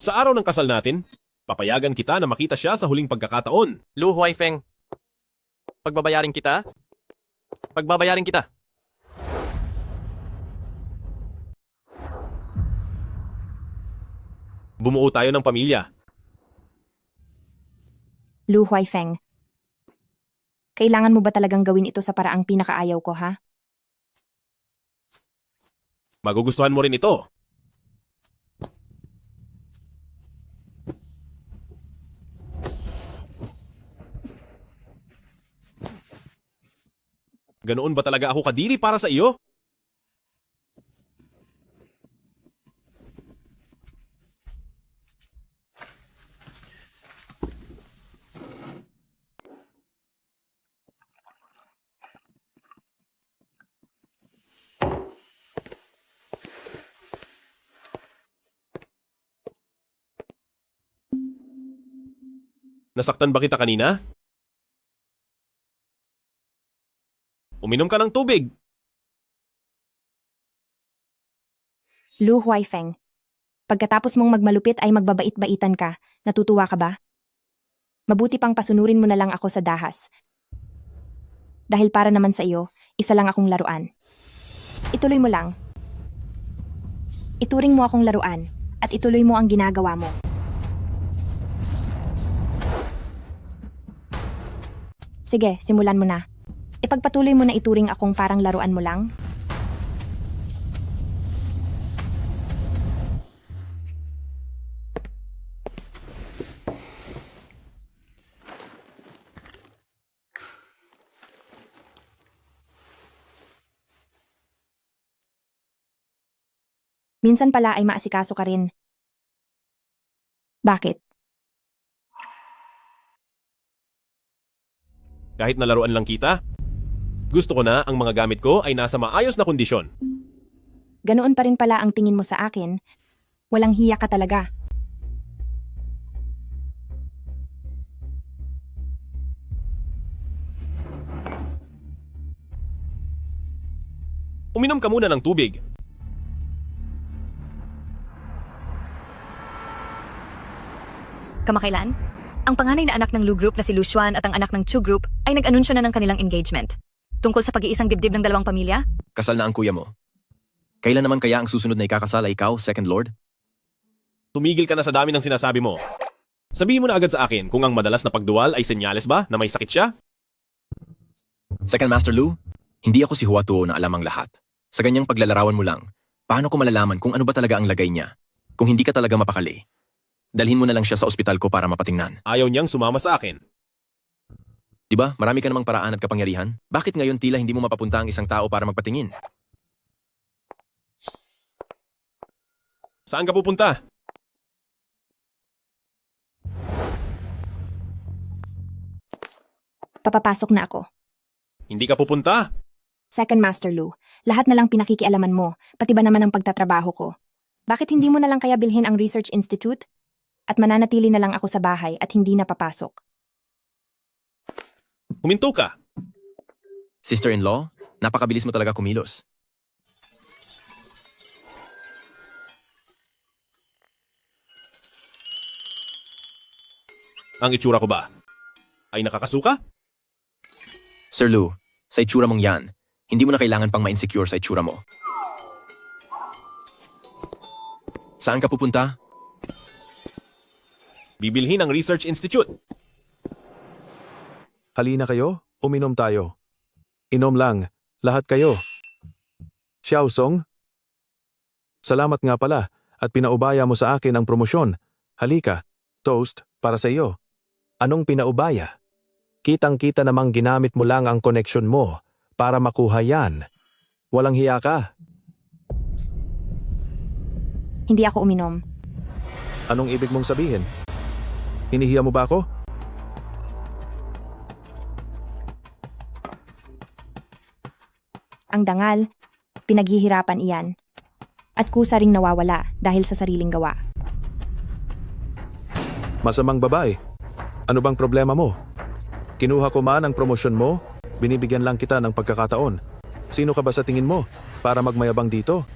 Sa araw ng kasal natin, papayagan kita na makita siya sa huling pagkakataon. Lu Huaifeng, pagbabayarin kita? Pagbabayarin kita. Bumuo tayo ng pamilya. Lu Huaifeng. Kailangan mo ba talagang gawin ito sa paraang pinakaayaw ko, ha? Magugustuhan mo rin ito. Ganoon ba talaga ako kadiri para sa iyo? Nasaktan ba kita kanina? Uminom ka ng tubig. Lu Huaifeng, pagkatapos mong magmalupit ay magbabait-baitan ka. Natutuwa ka ba? Mabuti pang pasunurin mo na lang ako sa dahas. Dahil para naman sa iyo, isa lang akong laruan. Ituloy mo lang. Ituring mo akong laruan at ituloy mo ang ginagawa mo. Sige, simulan mo na. Ipagpatuloy mo na ituring akong parang laruan mo lang. Minsan pala ay maasikaso ka rin. Bakit? Kahit na laruan lang kita, gusto ko na ang mga gamit ko ay nasa maayos na kondisyon. Ganoon pa rin pala ang tingin mo sa akin. Walang hiya ka talaga. Uminom ka muna ng tubig. Kamakailan? Ang panganay na anak ng Lu Group na si Lu Xuan at ang anak ng Chu Group ay nag-anunsyo na ng kanilang engagement. Tungkol sa pag-iisang dibdib ng dalawang pamilya? Kasal na ang kuya mo. Kailan naman kaya ang susunod na ikakasal ay ikaw, Second Lord? Tumigil ka na sa dami ng sinasabi mo. Sabihin mo na agad sa akin kung ang madalas na pagduwal ay senyales ba na may sakit siya? Second Master Lu, hindi ako si Huatuo na alam ang lahat. Sa ganyang paglalarawan mo lang, paano ko malalaman kung ano ba talaga ang lagay niya? Kung hindi ka talaga mapakali, dalhin mo na lang siya sa ospital ko para mapatingnan. Ayaw niyang sumama sa akin. Diba, marami ka namang paraan at kapangyarihan? Bakit ngayon tila hindi mo mapapunta ang isang tao para magpatingin? Saan ka pupunta? Papapasok na ako. Hindi ka pupunta. Second Master Lu, lahat na lang pinakikialaman mo, pati ba naman ang pagtatrabaho ko? Bakit hindi mo na lang kaya bilhin ang Research Institute? At mananatili na lang ako sa bahay at hindi na papasok. Huminto ka. Sister-in-law, napakabilis mo talaga kumilos. Ang itsura ko ba ay nakakasuka? Sir Lu, sa itsura mong yan, hindi mo na kailangan pang ma-insecure sa itsura mo. Saan ka pupunta? Bibilhin ang Research Institute. Halina kayo, uminom tayo. Inom lang, lahat kayo. Xiaosong? Salamat nga pala at pinaubaya mo sa akin ang promosyon. Halika, toast para sa iyo. Anong pinaubaya? Kitang-kita namang ginamit mo lang ang koneksyon mo para makuha yan. Walang hiya ka. Hindi ako uminom. Anong ibig mong sabihin? Hinihiya mo ba ako? Ang dangal, pinaghihirapan iyan. At kusa ring nawawala dahil sa sariling gawa. Masamang babae. Ano bang problema mo? Kinuha ko man ang promosyon mo, binibigyan lang kita ng pagkakataon. Sino ka ba sa tingin mo para magmayabang dito?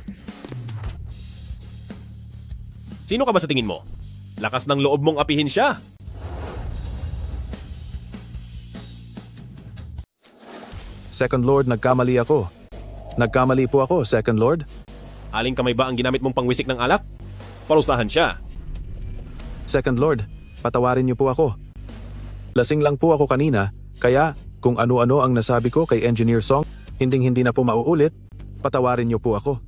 Sino ka ba sa tingin mo? Lakas ng loob mong apihin siya. Second Lord, nagkamali ako. Nagkamali po ako, Second Lord. Aling kamay ba ang ginamit mong pangwisik ng alak? Parusahan siya. Second Lord, patawarin niyo po ako. Lasing lang po ako kanina, kaya kung ano-ano ang nasabi ko kay Engineer Song, hinding-hindi na po mauulit, patawarin niyo po ako.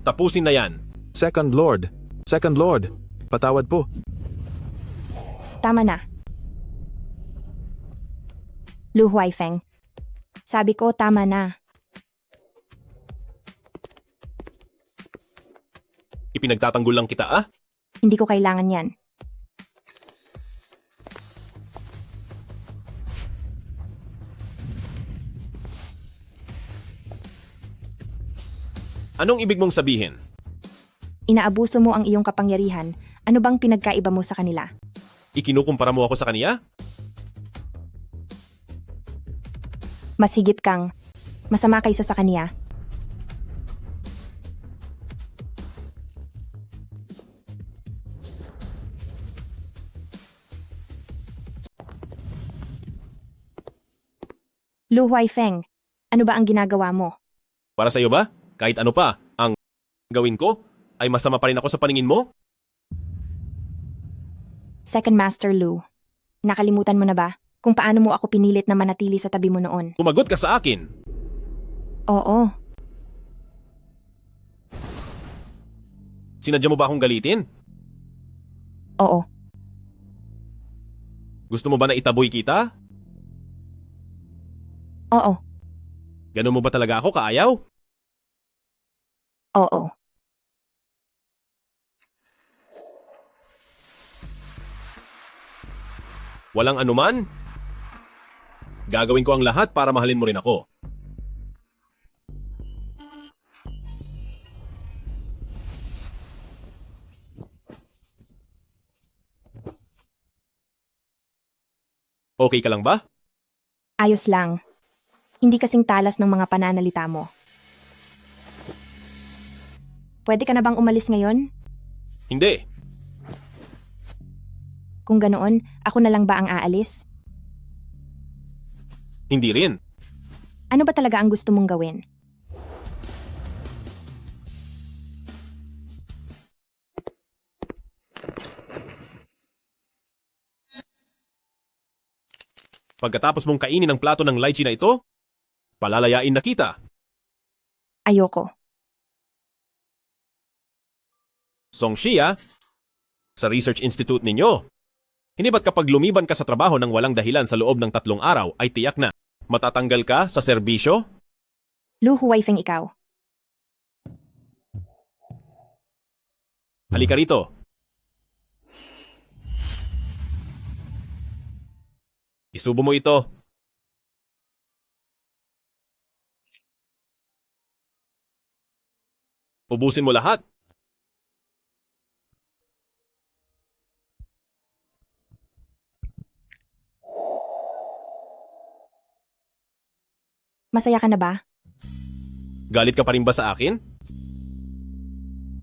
Tapusin na yan. Second Lord, patawad po. Tama na. Lu Huaifeng, Sabi ko, tama na. Ipinagtatanggol lang kita ah? Hindi ko kailangan yan. Anong ibig mong sabihin? Inaabuso mo ang iyong kapangyarihan. Ano bang pinagkaiba mo sa kanila? Ikinukumpara mo ako sa kaniya? Mas higit kang masama kaysa sa kaniya. Lu Huaifeng, ano ba ang ginagawa mo? Para sa iyo ba? Kahit ano pa, ang gawin ko ay masama pa rin ako sa paningin mo? Second Master Lu, nakalimutan mo na ba kung paano mo ako pinilit na manatili sa tabi mo noon? Kumagot ka sa akin. Oo, Sinadya mo ba akong galitin? oo. Gusto mo ba na itaboy kita? Oo, Ganun mo ba talaga ako kaayaw? oo. Walang anuman? Gagawin ko ang lahat para mahalin mo rin ako. Okay ka lang ba? Ayos lang. Hindi kasing talas ng mga pananalita mo. Pwede ka na bang umalis ngayon? Hindi. Kung ganoon, ako na lang ba ang aalis? Hindi rin. Ano ba talaga ang gusto mong gawin? Pagkatapos mong kainin ang plato ng lychee na ito, palalayain na kita. Ayoko. Song Shia, sa Research Institute ninyo. Hindi ba't kapag lumiban ka sa trabaho ng walang dahilan sa loob ng 3 araw ay tiyak na matatanggal ka sa serbisyo? Lu Huaifeng ikaw. Halika rito. Isubo mo ito. Ubusin mo lahat. Masaya ka na ba? Galit ka pa rin ba sa akin?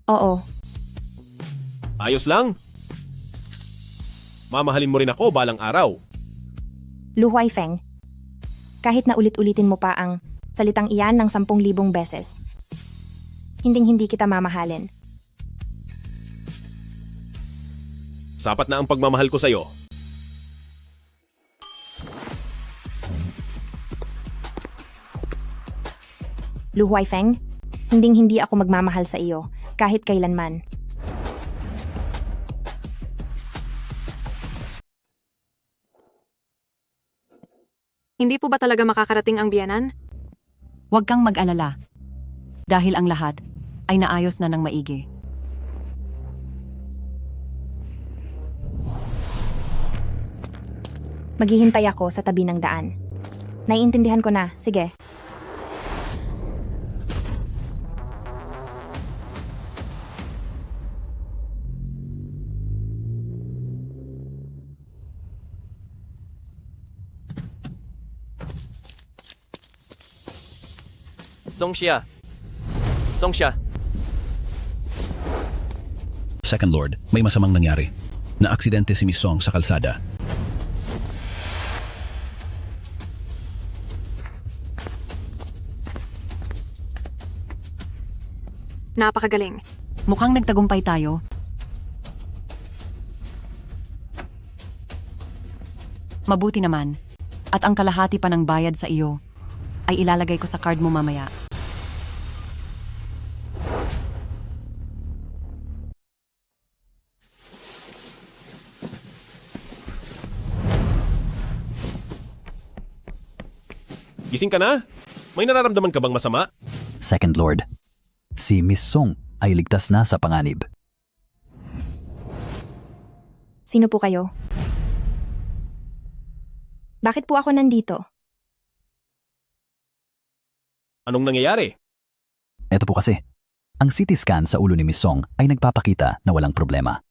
Oo. Ayos lang. Mamahalin mo rin ako balang araw. Lu Huaifeng, kahit na ulit-ulitin mo pa ang salitang iyan ng 10,000 beses, hinding-hindi kita mamahalin. Sapat na ang pagmamahal ko sa'yo. Lu Huaifeng, hinding-hindi ako magmamahal sa iyo, kahit kailanman. Hindi po ba talaga makakarating ang biyanan? Huwag kang mag-alala. Dahil ang lahat ay naayos na ng maigi. Maghihintay ako sa tabi ng daan. Naiintindihan ko na, sige. Songxia. Songxia. Second Lord, may masamang nangyari. Na-aksidente si Miss Song sa kalsada. Napakagaling. Mukhang nagtagumpay tayo. Mabuti naman. At ang kalahati pa ng bayad sa iyo ay ilalagay ko sa card mo mamaya. Gising ka na? May nararamdaman ka bang masama? Second Lord, si Miss Song ay ligtas na sa panganib. Sino po kayo? Bakit po ako nandito? Anong nangyayari? Ito po kasi, ang CT scan sa ulo ni Miss Song ay nagpapakita na walang problema.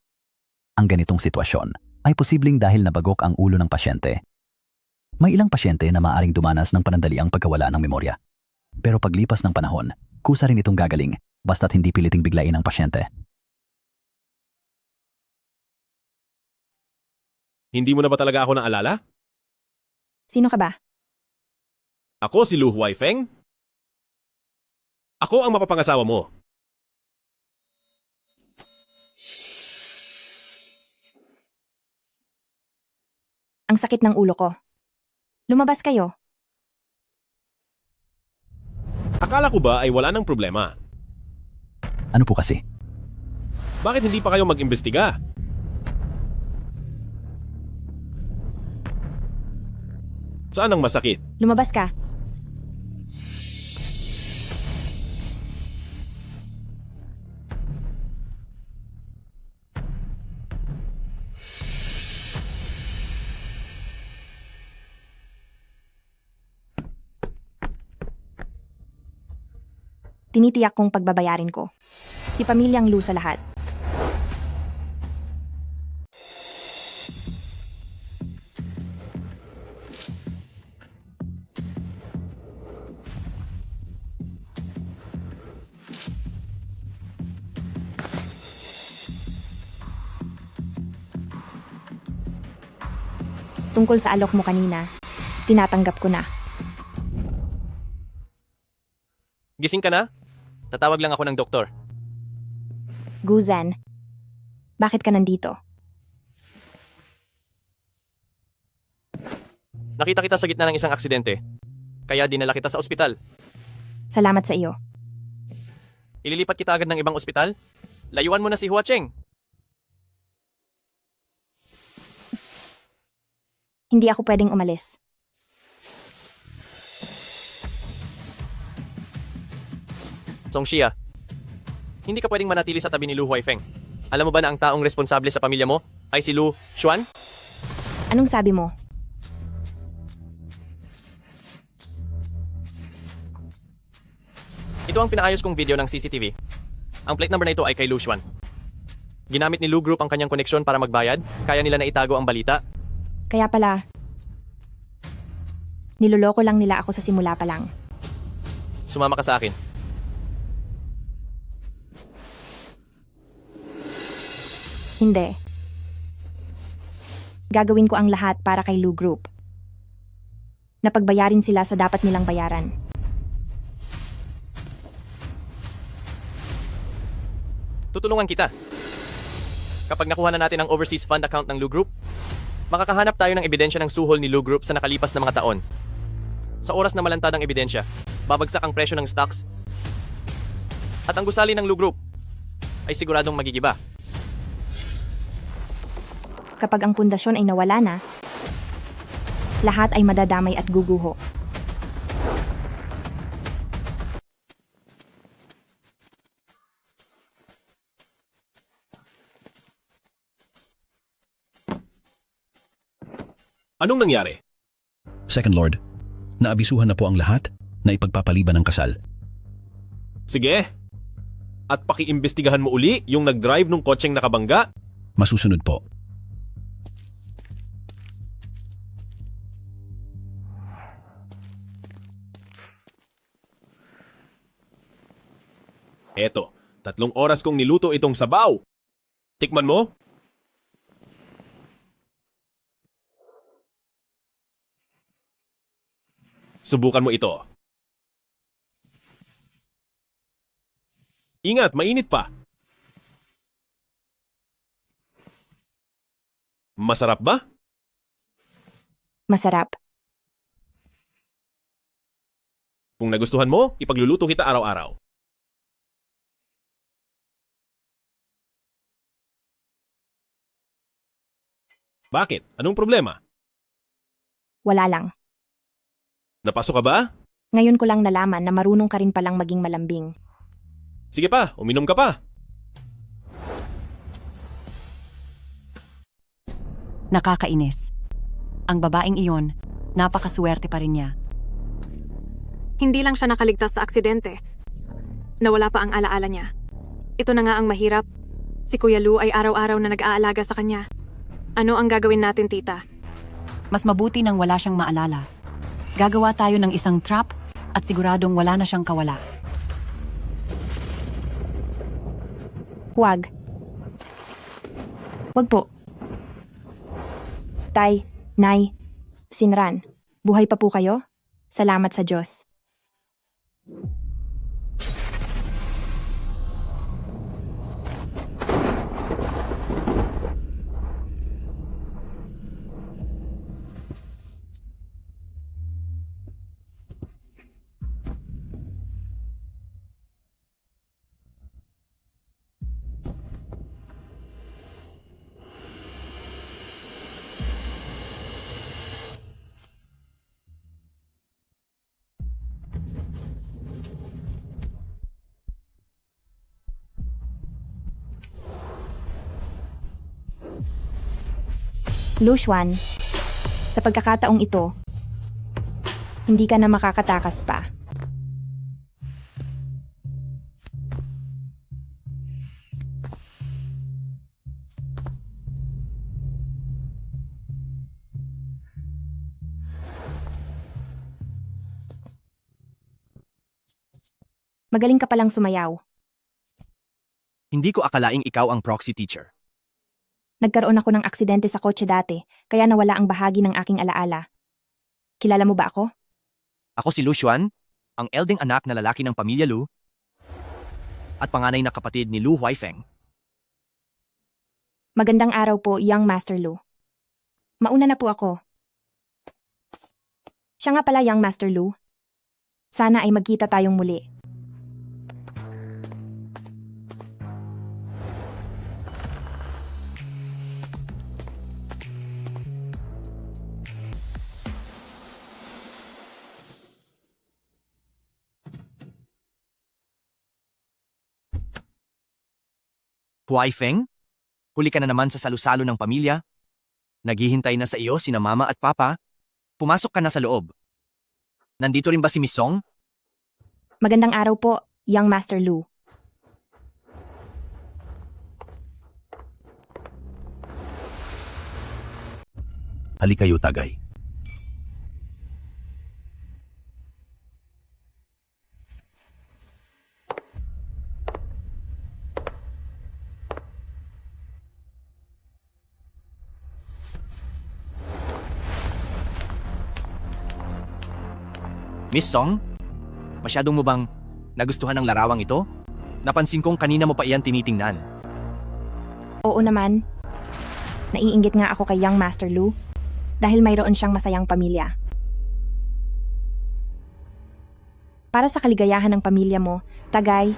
Ang ganitong sitwasyon ay posibleng dahil nabagok ang ulo ng pasyente. May ilang pasyente na maaring dumanas ng panandaliang pagkawala ng memorya. Pero paglipas ng panahon, kusa rin itong gagaling basta't hindi piliting biglain ang pasyente. Hindi mo na ba talaga ako naalala? Sino ka ba? Ako si Lu Huaifeng. Ako ang mapapangasawa mo. Ang sakit ng ulo ko. Lumabas kayo. Akala ko ba ay wala ng problema? Ano po kasi? Bakit hindi pa kayo mag-imbestiga? Saan ang masakit? Lumabas ka. Tinitiyak kong pagbabayarin ko. Si Pamilyang Lu sa lahat. Tungkol sa alok mo kanina, tinatanggap ko na. Gising ka na? Tatawag lang ako ng doktor. Guzan, bakit ka nandito? Nakita kita sa gitna ng isang aksidente. Kaya dinala kita sa ospital. Salamat sa iyo. Ililipat kita agad ng ibang ospital? Layuan mo na si Hua Cheng. Hindi ako pwedeng umalis. Song Xia, hindi ka pwedeng manatili sa tabi ni Lu Huaifeng. Alam mo ba na ang taong responsable sa pamilya mo ay si Lu Xuan? Anong sabi mo? Ito ang pinaayos kong video ng CCTV. Ang plate number na ito ay kay Lu Xuan. Ginamit ni Lu Group ang kanyang koneksyon para magbayad, kaya nila na itago ang balita. Kaya pala, niloloko lang nila ako sa simula pa lang. Sumama ka sa akin. Hindi. Gagawin ko ang lahat para kay Lu Group. Napagbayarin sila sa dapat nilang bayaran. Tutulungan kita. Kapag nakuha na natin ang overseas fund account ng Lu Group, makakahanap tayo ng ebidensya ng suhol ni Lu Group sa nakalipas na mga taon. Sa oras na malantad ang ebidensya, babagsak ang presyo ng stocks. At ang gusali ng Lu Group ay siguradong magigiba. Kapag ang pundasyon ay nawala na, lahat ay madadamay at guguho. Anong nangyari? Second Lord, naabisuhan na po ang lahat na ipagpapaliban ng kasal. Sige. At pakiimbestigahan mo uli yung nag-drive ng kotseng nakabangga? Masusunod po. Eto, 3 oras kong niluto itong sabaw. Tikman mo? Subukan mo ito. Ingat, mainit pa. Masarap ba? Masarap. Kung nagustuhan mo, ipagluluto kita araw-araw. Bakit? Anong problema? Wala lang. Napasok ka ba? Ngayon ko lang nalaman na marunong ka rin palang maging malambing. Sige pa, uminom ka pa. Nakakainis. Ang babaeng iyon, napakaswerte pa rin niya. Hindi lang siya nakaligtas sa aksidente. Nawala pa ang alaala niya. Ito na nga ang mahirap. Si Kuya Lou ay araw-araw na nag-aalaga sa kanya. Ano ang gagawin natin, tita? Mas mabuti nang wala siyang maalala. Gagawa tayo ng isang trap at siguradong wala na siyang kawala. Huwag. Huwag po. Tay, Nay, Sinran, buhay pa po kayo? Salamat sa Diyos. Lushwan, sa pagkakataong ito, hindi ka na makakatakas pa. Magaling ka palang sumayaw. Hindi ko akalaing ikaw ang proxy teacher. Nagkaroon ako ng aksidente sa kotse dati, kaya nawala ang bahagi ng aking alaala. Kilala mo ba ako? Ako si Lu Xuan, ang elding anak na lalaki ng pamilya Lu, at panganay na kapatid ni Lu Huaifeng. Magandang araw po, Young Master Lu. Mauna na po ako. Siya nga pala, Young Master Lu. Sana ay magkita tayong muli. Huaifeng? Huli ka na naman sa salusalo ng pamilya? Naghihintay na sa iyo sina mama at papa? Pumasok ka na sa loob. Nandito rin ba si Miss Song? Magandang araw po, Young Master Lu. Halika kayo, Tagay. Miss Song? Masyadong mo bang nagustuhan ng larawang ito? Napansin kong kanina mo pa iyan tinitingnan. Oo naman. Naiinggit nga ako kay Young Master Lu dahil mayroon siyang masayang pamilya. Para sa kaligayahan ng pamilya mo, Tagay,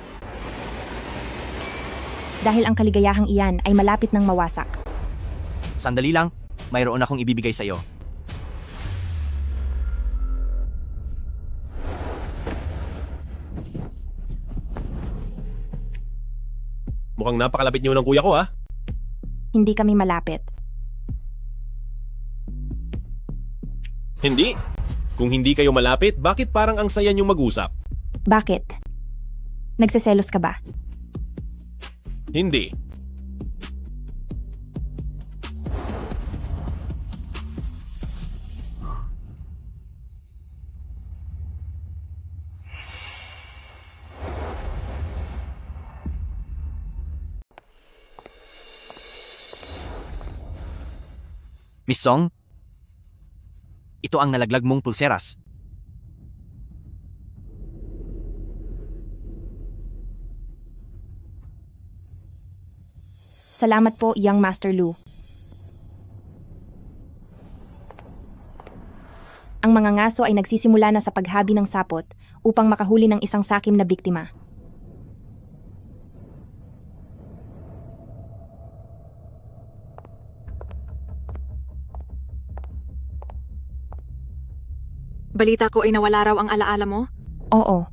dahil ang kaligayahang iyan ay malapit ng mawasak. Sandali lang, mayroon akong ibibigay sa iyo. Mukhang napakalapit niyo ng kuya ko, ha? Hindi kami malapit. Hindi. Kung hindi kayo malapit, bakit parang ang saya niyong mag-usap? Bakit? Nagseselos ka ba? Hindi. Miss Song? Ito ang nalaglag mong pulseras. Salamat po, Young Master Lu. Ang mga ngaso ay nagsisimula na sa paghabi ng sapot upang makahuli ng isang sakim na biktima. Balita ko ay nawala raw ang alaala mo? Oo.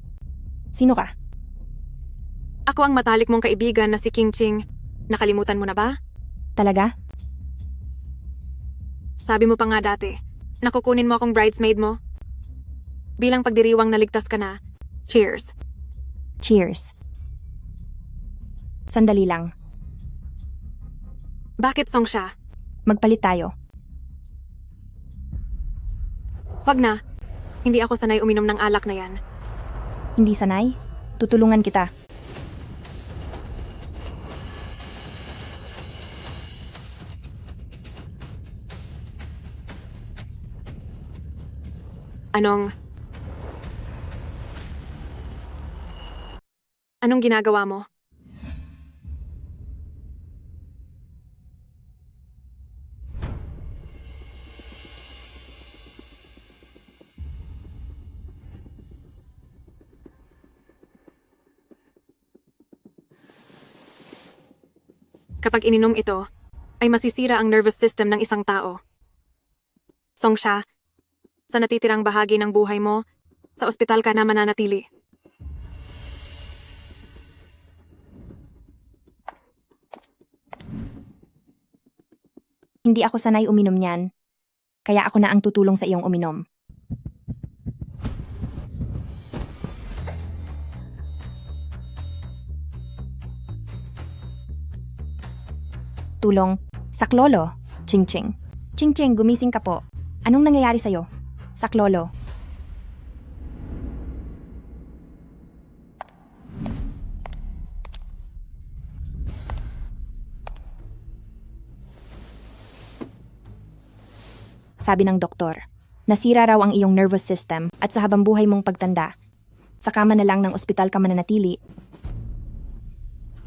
Sino ka? Ako ang matalik mong kaibigan na si King Ching. Nakalimutan mo na ba? Talaga? Sabi mo pa nga dati, nakukunin mo akong bridesmaid mo. Bilang pagdiriwang naligtas ka na, cheers. Cheers. Sandali lang. Bakit song siya? Magpalit tayo. Wag na. Hindi ako sanay uminom ng alak na yan. Hindi sanay? Tutulungan kita. Anong ginagawa mo? Kapag ininom ito, ay masisira ang nervous system ng isang tao. Songsha, sa natitirang bahagi ng buhay mo, sa ospital ka na mananatili. Hindi ako sanay uminom niyan. Kaya ako na ang tutulong sa iyong uminom. Tulong. Saklolo. Ching-ching. Ching-ching, gumising ka po. Anong nangyayari sa'yo? Saklolo. Sabi ng doktor, nasira raw ang iyong nervous system at sa habang buhay mong pagtanda, sa kama na lang ng ospital ka mananatili.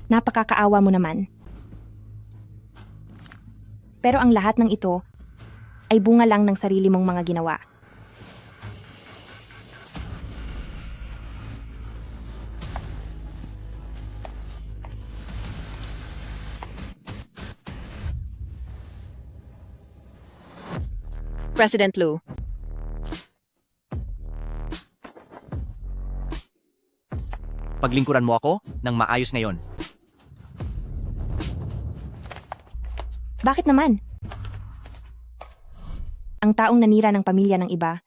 Napakakaawa mo naman. Pero ang lahat ng ito ay bunga lang ng sarili mong mga ginawa. President Lu. Paglingkuran mo ako ng maayos ngayon. Bakit naman? Ang taong nanira ng pamilya ng iba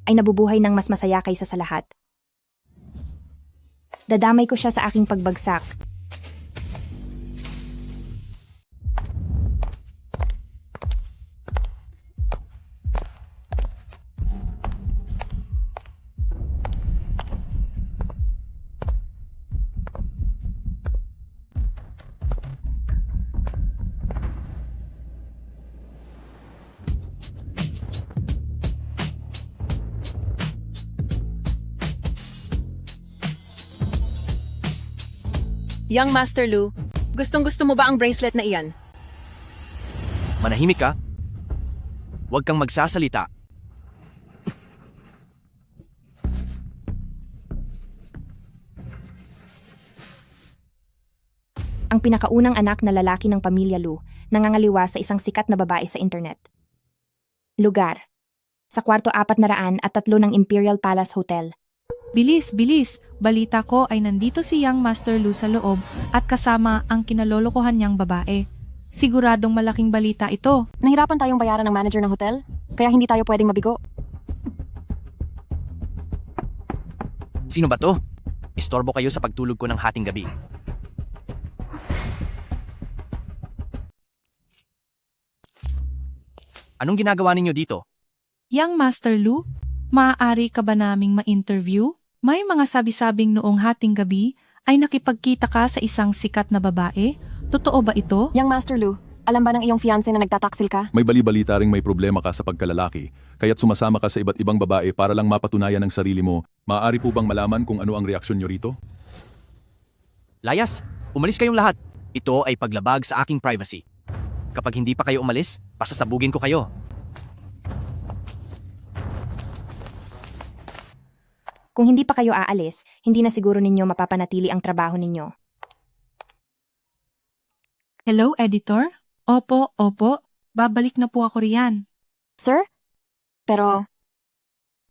ay nabubuhay ng mas masaya kaysa sa lahat. Dadamay ko siya sa aking pagbagsak. Young Master Lu, gustong-gusto mo ba ang bracelet na iyan? Manahimik ka. Huwag kang magsasalita. Ang pinakaunang anak na lalaki ng pamilya Lu nangangaliwa sa isang sikat na babae sa internet. Lugar. Sa kwarto 403 ng Imperial Palace Hotel. Bilis, bilis! Balita ko ay nandito si Young Master Lu sa loob at kasama ang kinalolokohan niyang babae. Siguradong malaking balita ito. Nahirapan tayong bayaran ng manager ng hotel, kaya hindi tayo pwedeng mabigo. Sino ba to? Istorbo kayo sa pagtulog ko ng hating gabi. Anong ginagawa ninyo dito? Young Master Lu, maaari ka ba naming ma-interview? May mga sabi-sabing noong hating gabi ay nakipagkita ka sa isang sikat na babae. Totoo ba ito? Young Master Lu, alam ba ng iyong fiancé na nagtataksil ka? May bali-balita ring may problema ka sa pagkalalaki, kaya't sumasama ka sa iba't ibang babae para lang mapatunayan ang sarili mo. Maaari po bang malaman kung ano ang reaksyon nyo rito? Layas, umalis kayong lahat. Ito ay paglabag sa aking privacy. Kapag hindi pa kayo umalis, pasasabugin ko kayo. Kung hindi pa kayo aalis, hindi na siguro ninyo mapapanatili ang trabaho ninyo. Hello, editor? Opo, opo. Babalik na po ako riyan. Sir? Pero,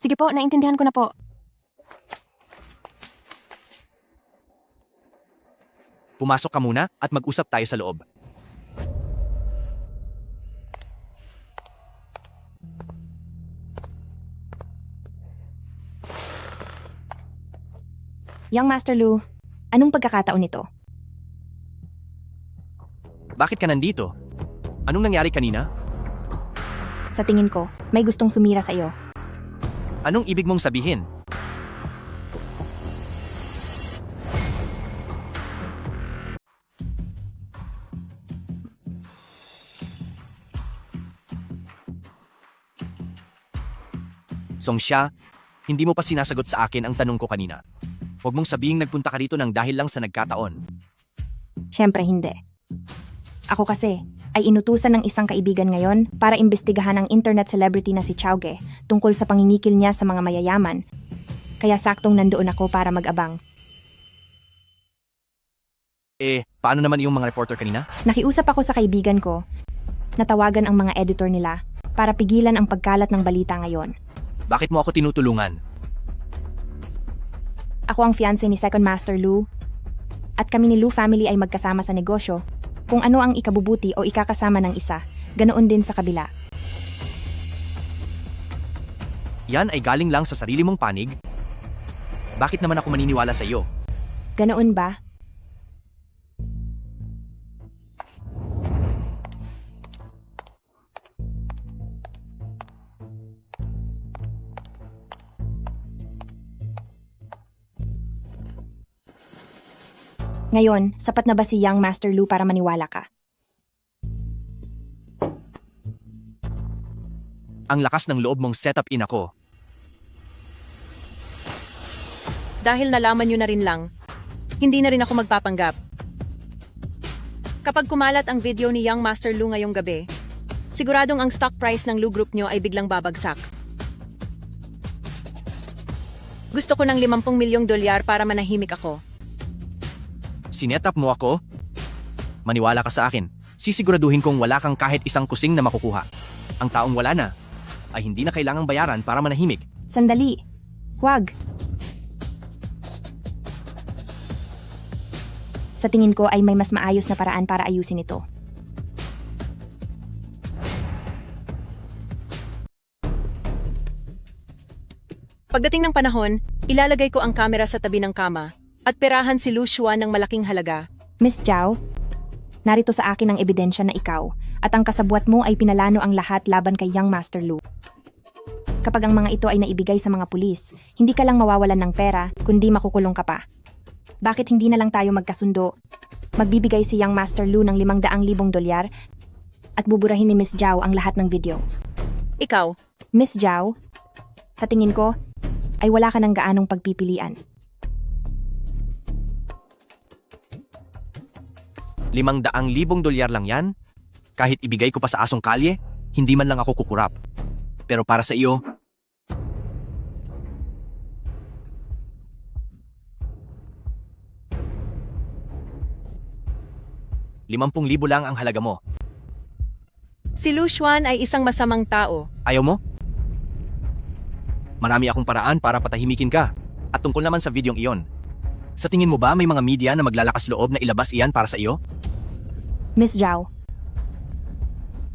Sige po, naintindihan ko na po. Pumasok ka muna at mag-usap tayo sa loob. Young Master Lu, anong pagkakataon nito? Bakit ka nandito? Anong nangyari kanina? Sa tingin ko, may gustong sumira sa iyo. Anong ibig mong sabihin? Songsha, hindi mo pa sinasagot sa akin ang tanong ko kanina. Huwag mong sabihing nagpunta ka rito ng dahil lang sa nagkataon. Siyempre hindi. Ako kasi ay inutusan ng isang kaibigan ngayon para imbestigahan ang internet celebrity na si Chowge tungkol sa pangingikil niya sa mga mayayaman. Kaya saktong nandoon ako para mag-abang. Paano naman yung mga reporter kanina? Nakiusap ako sa kaibigan ko. Natawagan ang mga editor nila para pigilan ang pagkalat ng balita ngayon. Bakit mo ako tinutulungan? Ako ang fiancé ni Second Master Lu. At kami ni Lu family ay magkasama sa negosyo. Kung ano ang ikabubuti o ikakasama ng isa, ganoon din sa kabila. Yan ay galing lang sa sarili mong panig? Bakit naman ako maniniwala sa iyo? Ganoon ba? Ngayon, sapat na ba si Young Master Lu para maniwala ka? Ang lakas ng loob mong set up in ako. Dahil nalaman nyo na rin lang, hindi na rin ako magpapanggap. Kapag kumalat ang video ni Young Master Lu ngayong gabi, siguradong ang stock price ng Lu Group nyo ay biglang babagsak. Gusto ko ng 50 milyong dolyar para manahimik ako. Sinetap mo ako? Maniwala ka sa akin. Sisiguraduhin kong wala kang kahit isang kusing na makukuha. Ang taong wala na, ay hindi na kailangang bayaran para manahimik. Sandali. Huwag. Sa tingin ko ay may mas maayos na paraan para ayusin ito. Pagdating ng panahon, ilalagay ko ang kamera sa tabi ng kama at perahan si Lu Xuan ng malaking halaga. Miss Zhao, narito sa akin ang ebidensya na ikaw at ang kasabwat mo ay pinalano ang lahat laban kay Young Master Lu. Kapag ang mga ito ay naibigay sa mga pulis, hindi ka lang mawawalan ng pera, kundi makukulong ka pa. Bakit hindi na lang tayo magkasundo? Magbibigay si Young Master Lu ng 500,000 dolyar at buburahin ni Miss Zhao ang lahat ng video. Ikaw? Miss Zhao, sa tingin ko, ay wala ka ng gaanong pagpipilian. 500,000 dolyar lang yan? Kahit ibigay ko pa sa asong kalye, hindi man lang ako kukurap. Pero para sa iyo, 50,000 lang ang halaga mo. Si Lu Xuan ay isang masamang tao. Ayaw mo? Marami akong paraan para patahimikin ka. At tungkol naman sa videong iyon, sa tingin mo ba may mga media na maglalakas loob na ilabas iyan para sa iyo? Miss Zhao,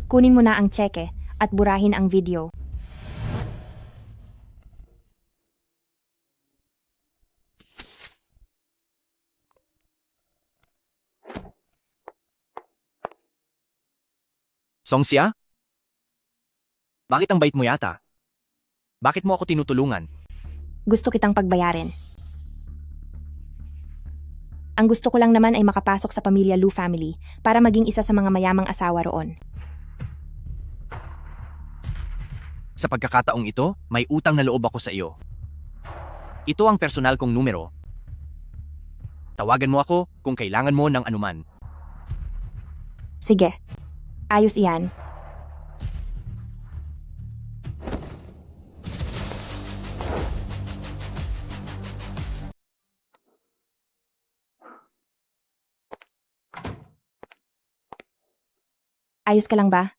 kunin mo na ang tseke at burahin ang video. Songxia? Bakit ang bait mo yata? Bakit mo ako tinutulungan? Gusto kitang pagbayarin. Ang gusto ko lang naman ay makapasok sa pamilya Lu family para maging isa sa mga mayamang asawa roon. Sa pagkakataong ito, may utang na loob ako sa iyo. Ito ang personal kong numero. Tawagan mo ako kung kailangan mo ng anuman. Sige, ayos iyan. Ayos ka lang ba?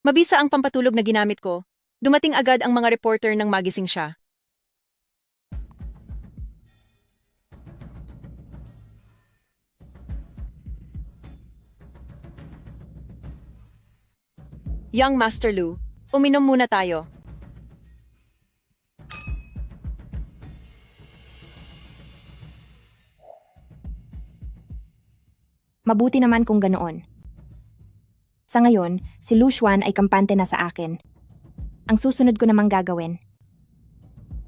Mabisa ang pampatulog na ginamit ko. Dumating agad ang mga reporter nang magising siya. Young Master Lu, uminom muna tayo. Mabuti naman kung ganoon. Sa ngayon, si Lu Xuan ay kampante na sa akin. Ang susunod ko namang gagawin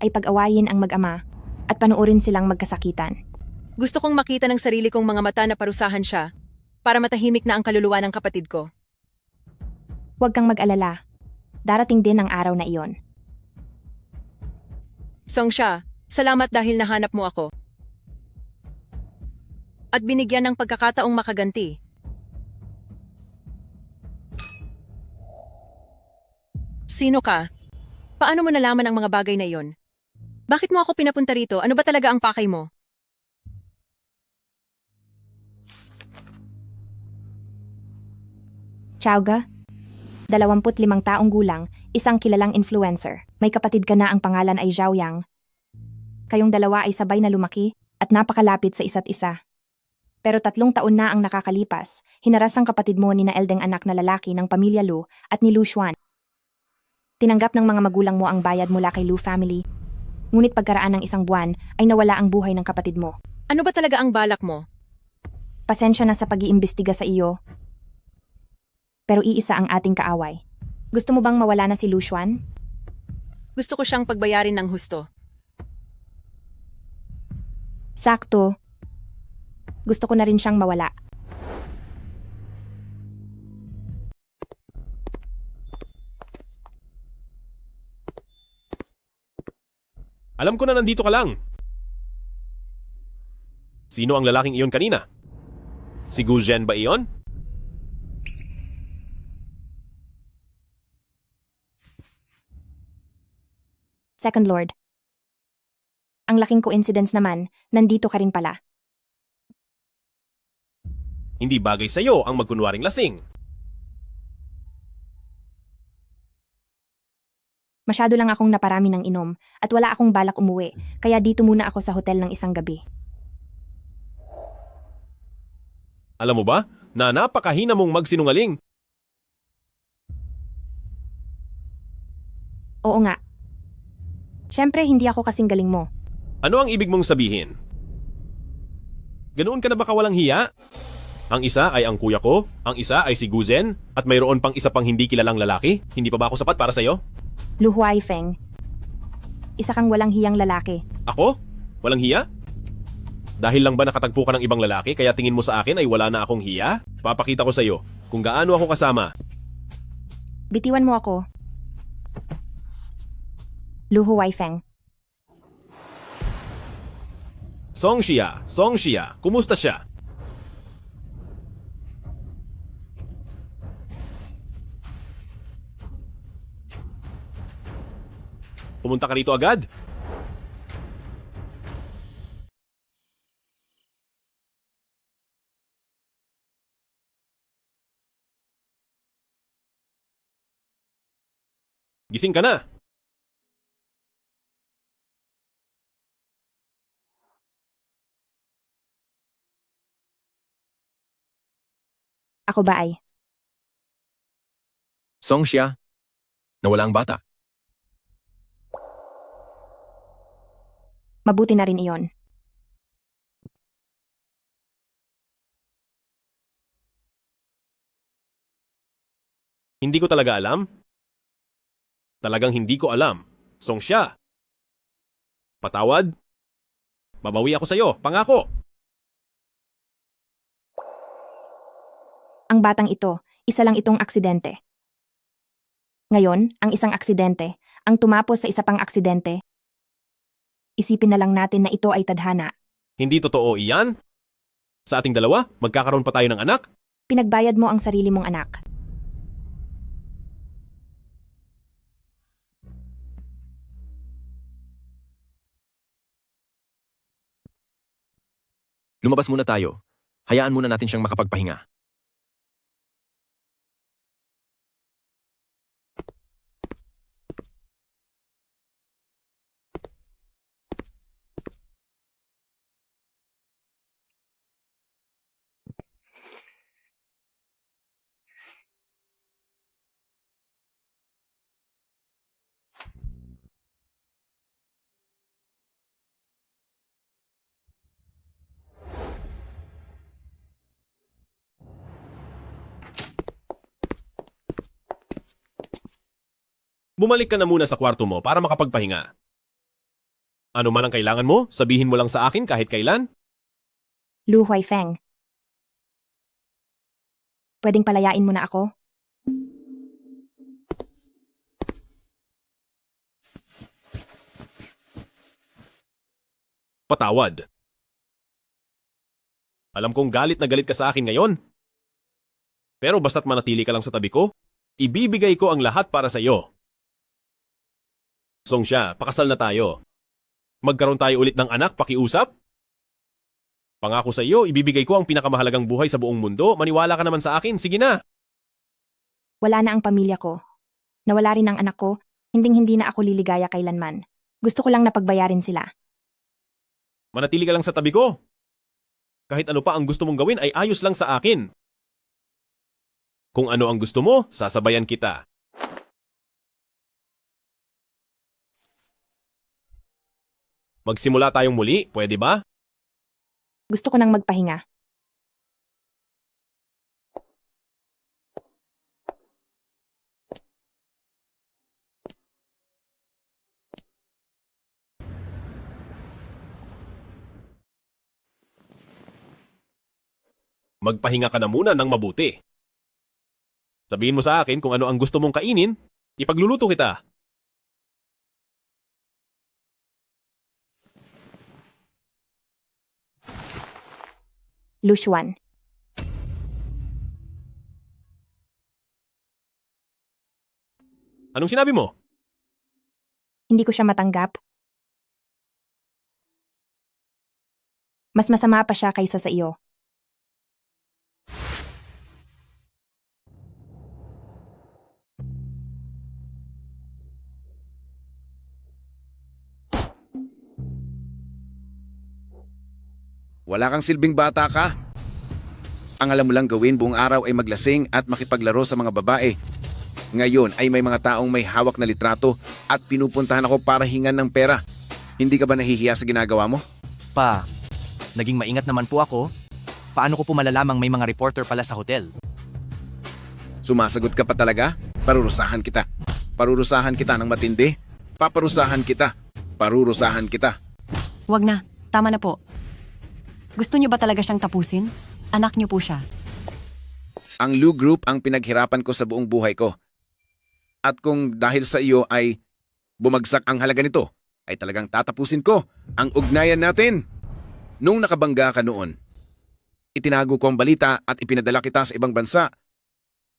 ay pag-awayin ang mag-ama at panuorin silang magkasakitan. Gusto kong makita ng sarili kong mga mata na parusahan siya para matahimik na ang kaluluwa ng kapatid ko. Huwag kang mag-alala. Darating din ang araw na iyon. Songsha, salamat dahil nahanap mo ako. At binigyan ng pagkakataong makaganti. Sino ka? Paano mo nalaman ang mga bagay na iyon? Bakit mo ako pinapunta rito? Ano ba talaga ang pakay mo? Chowga, 25 taong gulang, isang kilalang influencer. May kapatid ka na, ang pangalan ay Zhao Yang. Kayong dalawa ay sabay na lumaki at napakalapit sa isa't isa. Pero 3 taon na ang nakakalipas, hinaras ang kapatid mo ni na Eldeng anak na lalaki ng pamilya Lu at ni Lu Xuan. Tinanggap ng mga magulang mo ang bayad mula kay Lu family. Ngunit pagkaraan ng 1 buwan ay nawala ang buhay ng kapatid mo. Ano ba talaga ang balak mo? Pasensya na sa pag-iimbestiga sa iyo. Pero iisa ang ating kaaway. Gusto mo bang mawala na si Lu Xuan? Gusto ko siyang pagbayarin ng husto. Sakto. Gusto ko na rin siyang mawala. Alam ko na nandito ka lang. Sino ang lalaking iyon kanina? Si Gu Zhen ba iyon? Second Lord. Ang laking coincidence naman, nandito ka rin pala. Hindi bagay sa'yo ang magkunwaring lasing. Masyado lang akong naparami ng inom at wala akong balak umuwi, kaya dito muna ako sa hotel ng isang gabi. Alam mo ba na napakahina mong magsinungaling? Oo nga. Siyempre, hindi ako kasing galing mo. Ano ang ibig mong sabihin? Ganoon ka na ba kawalang hiya? Ang isa ay ang kuya ko, ang isa ay si Gu Zhen, at mayroon pang isa pang hindi kilalang lalaki? Hindi pa ba ako sapat para sa'yo? Lu Huaifeng. Isa kang walang hiyang lalaki. Ako? Walang hiya? Dahil lang ba nakatagpo ka ng ibang lalaki kaya tingin mo sa akin ay wala na akong hiya? Papakita ko sa'yo kung gaano ako kasama. Bitiwan mo ako. Lu Huaifeng. Song Xia, kumusta siya? Pumunta ka rito agad? Gising ka na. Ako ba ay? Songsha, nawala ang bata. Mabuti na rin iyon. Hindi ko talaga alam. Talagang hindi ko alam. Songsha. Patawad. Babawi ako sa'yo, pangako. Ang batang ito, isa lang itong aksidente. Ngayon, ang isang aksidente, ang tumapos sa isa pang aksidente. Isipin na lang natin na ito ay tadhana. Hindi totoo iyan? Sa ating dalawa, magkakaroon pa tayo ng anak? Pinagbayad mo ang sarili mong anak. Lumabas muna tayo. Hayaan muna natin siyang makapagpahinga. Bumalik ka na muna sa kwarto mo para makapagpahinga. Ano man ang kailangan mo, sabihin mo lang sa akin kahit kailan. Lu Huaifeng. Pwedeng palayain mo na ako? Patawad. Alam kong galit na galit ka sa akin ngayon. Pero basta't manatili ka lang sa tabi ko, ibibigay ko ang lahat para sa iyo. Songsha, pakasal na tayo. Magkaroon tayo ulit ng anak, pakiusap? Pangako sa iyo, ibibigay ko ang pinakamahalagang buhay sa buong mundo. Maniwala ka naman sa akin, sige na. Wala na ang pamilya ko. Nawala rin ang anak ko, hinding-hindi na ako liligaya kailanman. Gusto ko lang na pagbayarin sila. Manatili ka lang sa tabi ko. Kahit ano pa ang gusto mong gawin ay ayos lang sa akin. Kung ano ang gusto mo, sasabayan kita. Magsimula tayong muli, pwede ba? Gusto ko nang magpahinga. Magpahinga ka na muna ng mabuti. Sabihin mo sa akin kung ano ang gusto mong kainin, ipagluluto kita. Lushuan. Anong sinabi mo? Hindi ko siya matanggap. Mas masama pa siya kaysa sa iyo. Wala kang silbing bata ka. Ang alam mo lang gawin buong araw ay maglasing at makipaglaro sa mga babae. Ngayon ay may mga taong may hawak na litrato at pinupuntahan ako para hingan ng pera. Hindi ka ba nahihiya sa ginagawa mo? Pa, naging maingat naman po ako. Paano ko po malalamang may mga reporter pala sa hotel? Sumasagot ka pa talaga? Parurusahan kita. Parurusahan kita ng matindi. Paparusahan kita. Parurusahan kita. Wag na, tama na po. Gusto niyo ba talaga siyang tapusin? Anak niyo po siya. Ang Lu Group ang pinaghirapan ko sa buong buhay ko. At kung dahil sa iyo ay bumagsak ang halaga nito, ay talagang tatapusin ko ang ugnayan natin. Nung nakabangga ka noon, itinago ko ang balita at ipinadala kita sa ibang bansa.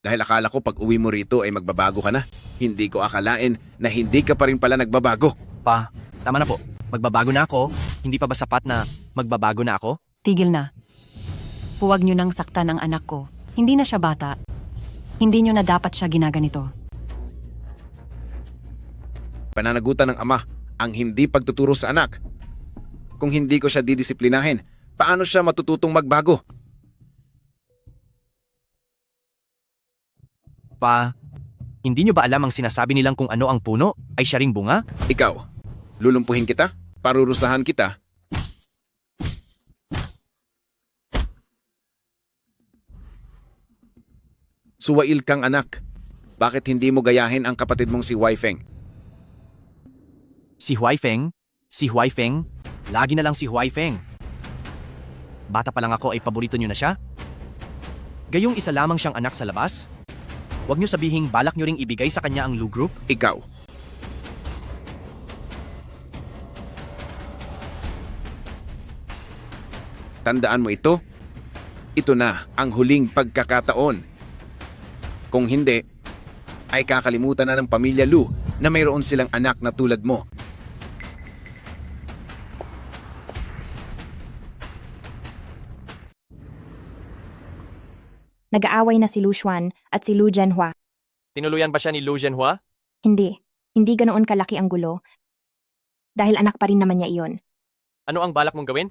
Dahil akala ko pag uwi mo rito ay magbabago ka na. Hindi ko akalain na hindi ka pa rin pala nagbabago. Pa, tama na po. Magbabago na ako. Hindi pa ba sapat na magbabago na ako? Tigil na. Huwag niyo nang saktan ang anak ko. Hindi na siya bata. Hindi niyo na dapat siya ginaganito. Pananagutan ng ama ang hindi pagtuturo sa anak. Kung hindi ko siya didisiplinahin, paano siya matututong magbago? Pa, hindi niyo ba alam ang sinasabi nilang kung ano ang puno ay siya ring bunga? Ikaw, lulumpuhin kita? Parurusahan kita? Suwail kang anak. Bakit hindi mo gayahin ang kapatid mong si Huaifeng? Si Huaifeng? Si Huaifeng? Lagi na lang si Huaifeng. Bata pa lang ako ay paborito niyo na siya? Gayong isa lamang siyang anak sa labas? Huwag niyo sabihing balak niyo ring ibigay sa kanya ang Lu Group? Ikaw. Tandaan mo ito. Ito na ang huling pagkakataon. Kung hindi, ay kakalimutan na ng pamilya Lu na mayroon silang anak na tulad mo. Nag-aaway na si Lu Xuan at si Lu Zhenhua. Tinuluyan ba siya ni Lu Zhenhua? Hindi. Hindi ganoon kalaki ang gulo. Dahil anak pa rin naman niya iyon. Ano ang balak mong gawin?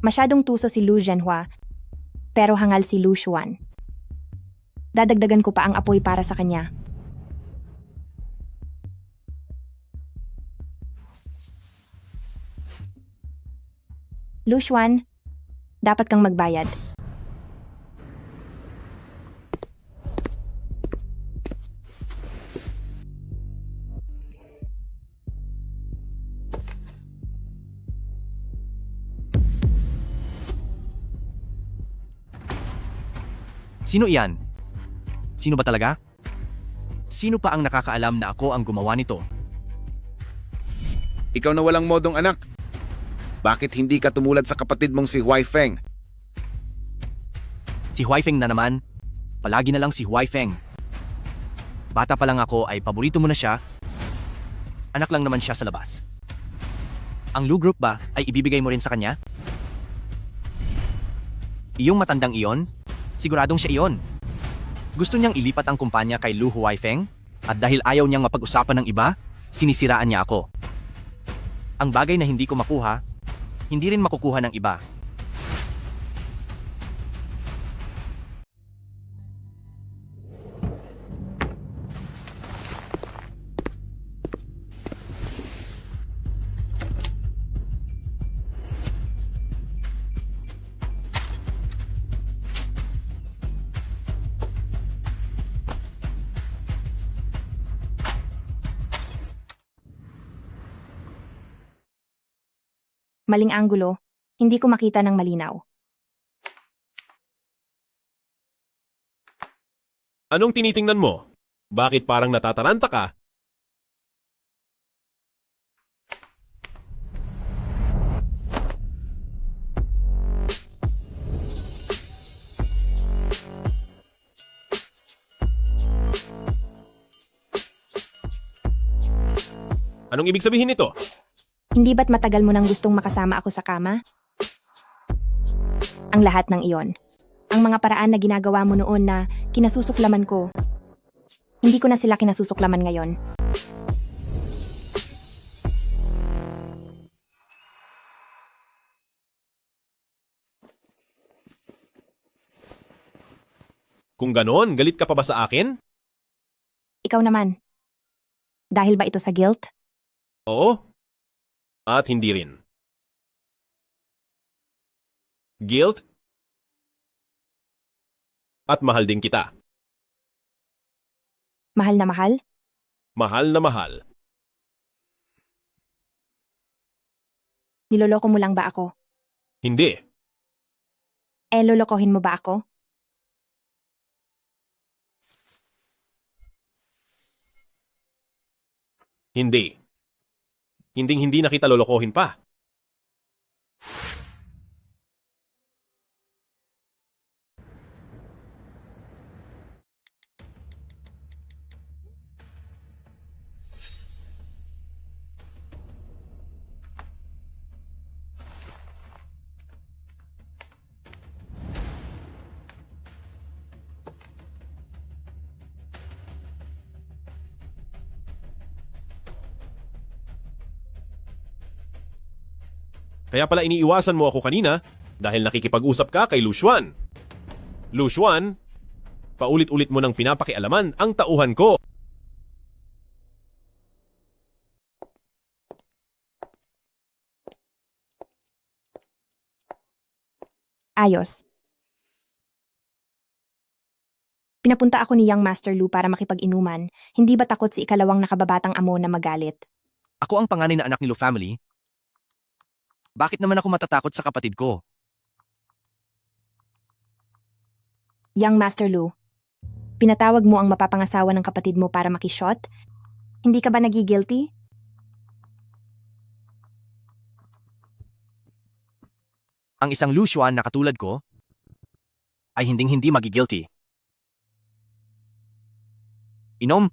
Masyadong tuso si Lu Zhenhua, pero hangal si Lu Xuan. Dadagdagan ko pa ang apoy para sa kanya. Lu Xuan, dapat kang magbayad. Sino iyan? Sino ba talaga? Sino pa ang nakakaalam na ako ang gumawa nito? Ikaw na walang modong anak. Bakit hindi ka tumulad sa kapatid mong si Huai Feng? Si Huai Feng na naman. Palagi na lang si Huai Feng. Bata pa lang ako ay paborito mo na siya. Anak lang naman siya sa labas. Ang Lu Group ba ay ibibigay mo rin sa kanya? Iyong matandang iyon? Siguradong siya iyon. Gusto niyang ilipat ang kumpanya kay Lu Huaifeng at dahil ayaw niyang mapag-usapan ng iba, sinisiraan niya ako. Ang bagay na hindi ko makuha, hindi rin makukuha ng iba. Maling anggulo, hindi ko makita ng malinaw. Anong tinitingnan mo? Bakit parang natataranta ka? Anong ibig sabihin nito? Hindi ba't matagal mo nang gustong makasama ako sa kama? Ang lahat ng iyon. Ang mga paraan na ginagawa mo noon na kinasusuklaman ko. Hindi ko na sila kinasusuklaman ngayon. Kung ganon, galit ka pa ba sa akin? Ikaw naman. Dahil ba ito sa guilt? Oo. At hindi rin. Guilt? At mahal din kita. Mahal na mahal? Mahal na mahal. Niloloko mo lang ba ako? Hindi. Lolokohin mo ba ako? Hindi. Hinding-hindi na kita lolokohin pa. Kaya pala iniiwasan mo ako kanina dahil nakikipag-usap ka kay Lu Xuan. Lu Xuan, paulit-ulit mo nang pinapakialaman ang tauhan ko. Ayos. Pinapunta ako ni Young Master Lu para makipag-inuman. Hindi ba takot si ikalawang nakababatang amo na magalit? Ako ang panganay na anak ni Lu family. Bakit naman ako matatakot sa kapatid ko? Young Master Lu, pinatawag mo ang mapapangasawa ng kapatid mo para makishot? Hindi ka ba nagigilty? Ang isang Lu Xuan na katulad ko ay hinding-hindi magigilty. Inom?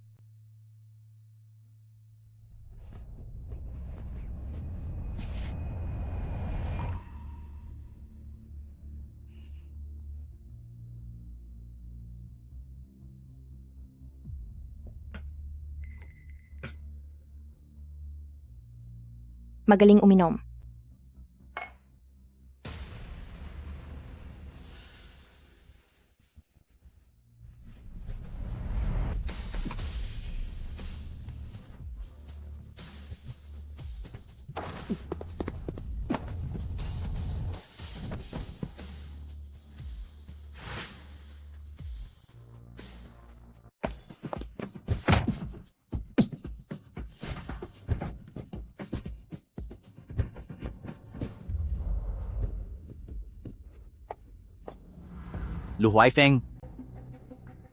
Magaling uminom. Lu Huaifeng,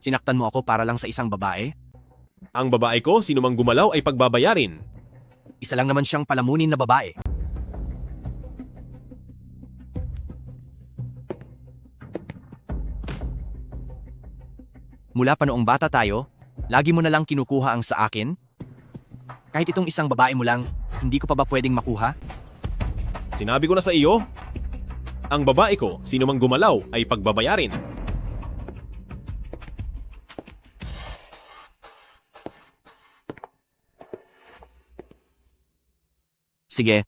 Sinaktan mo ako para lang sa isang babae? Ang babae ko, sino mang gumalaw ay pagbabayarin. Isa lang naman siyang palamunin na babae. Mula pa noong bata tayo, lagi mo na lang kinukuha ang sa akin? Kahit itong isang babae mo lang, hindi ko pa ba pwedeng makuha? Sinabi ko na sa iyo, ang babae ko, sino mang gumalaw ay pagbabayarin. Sige.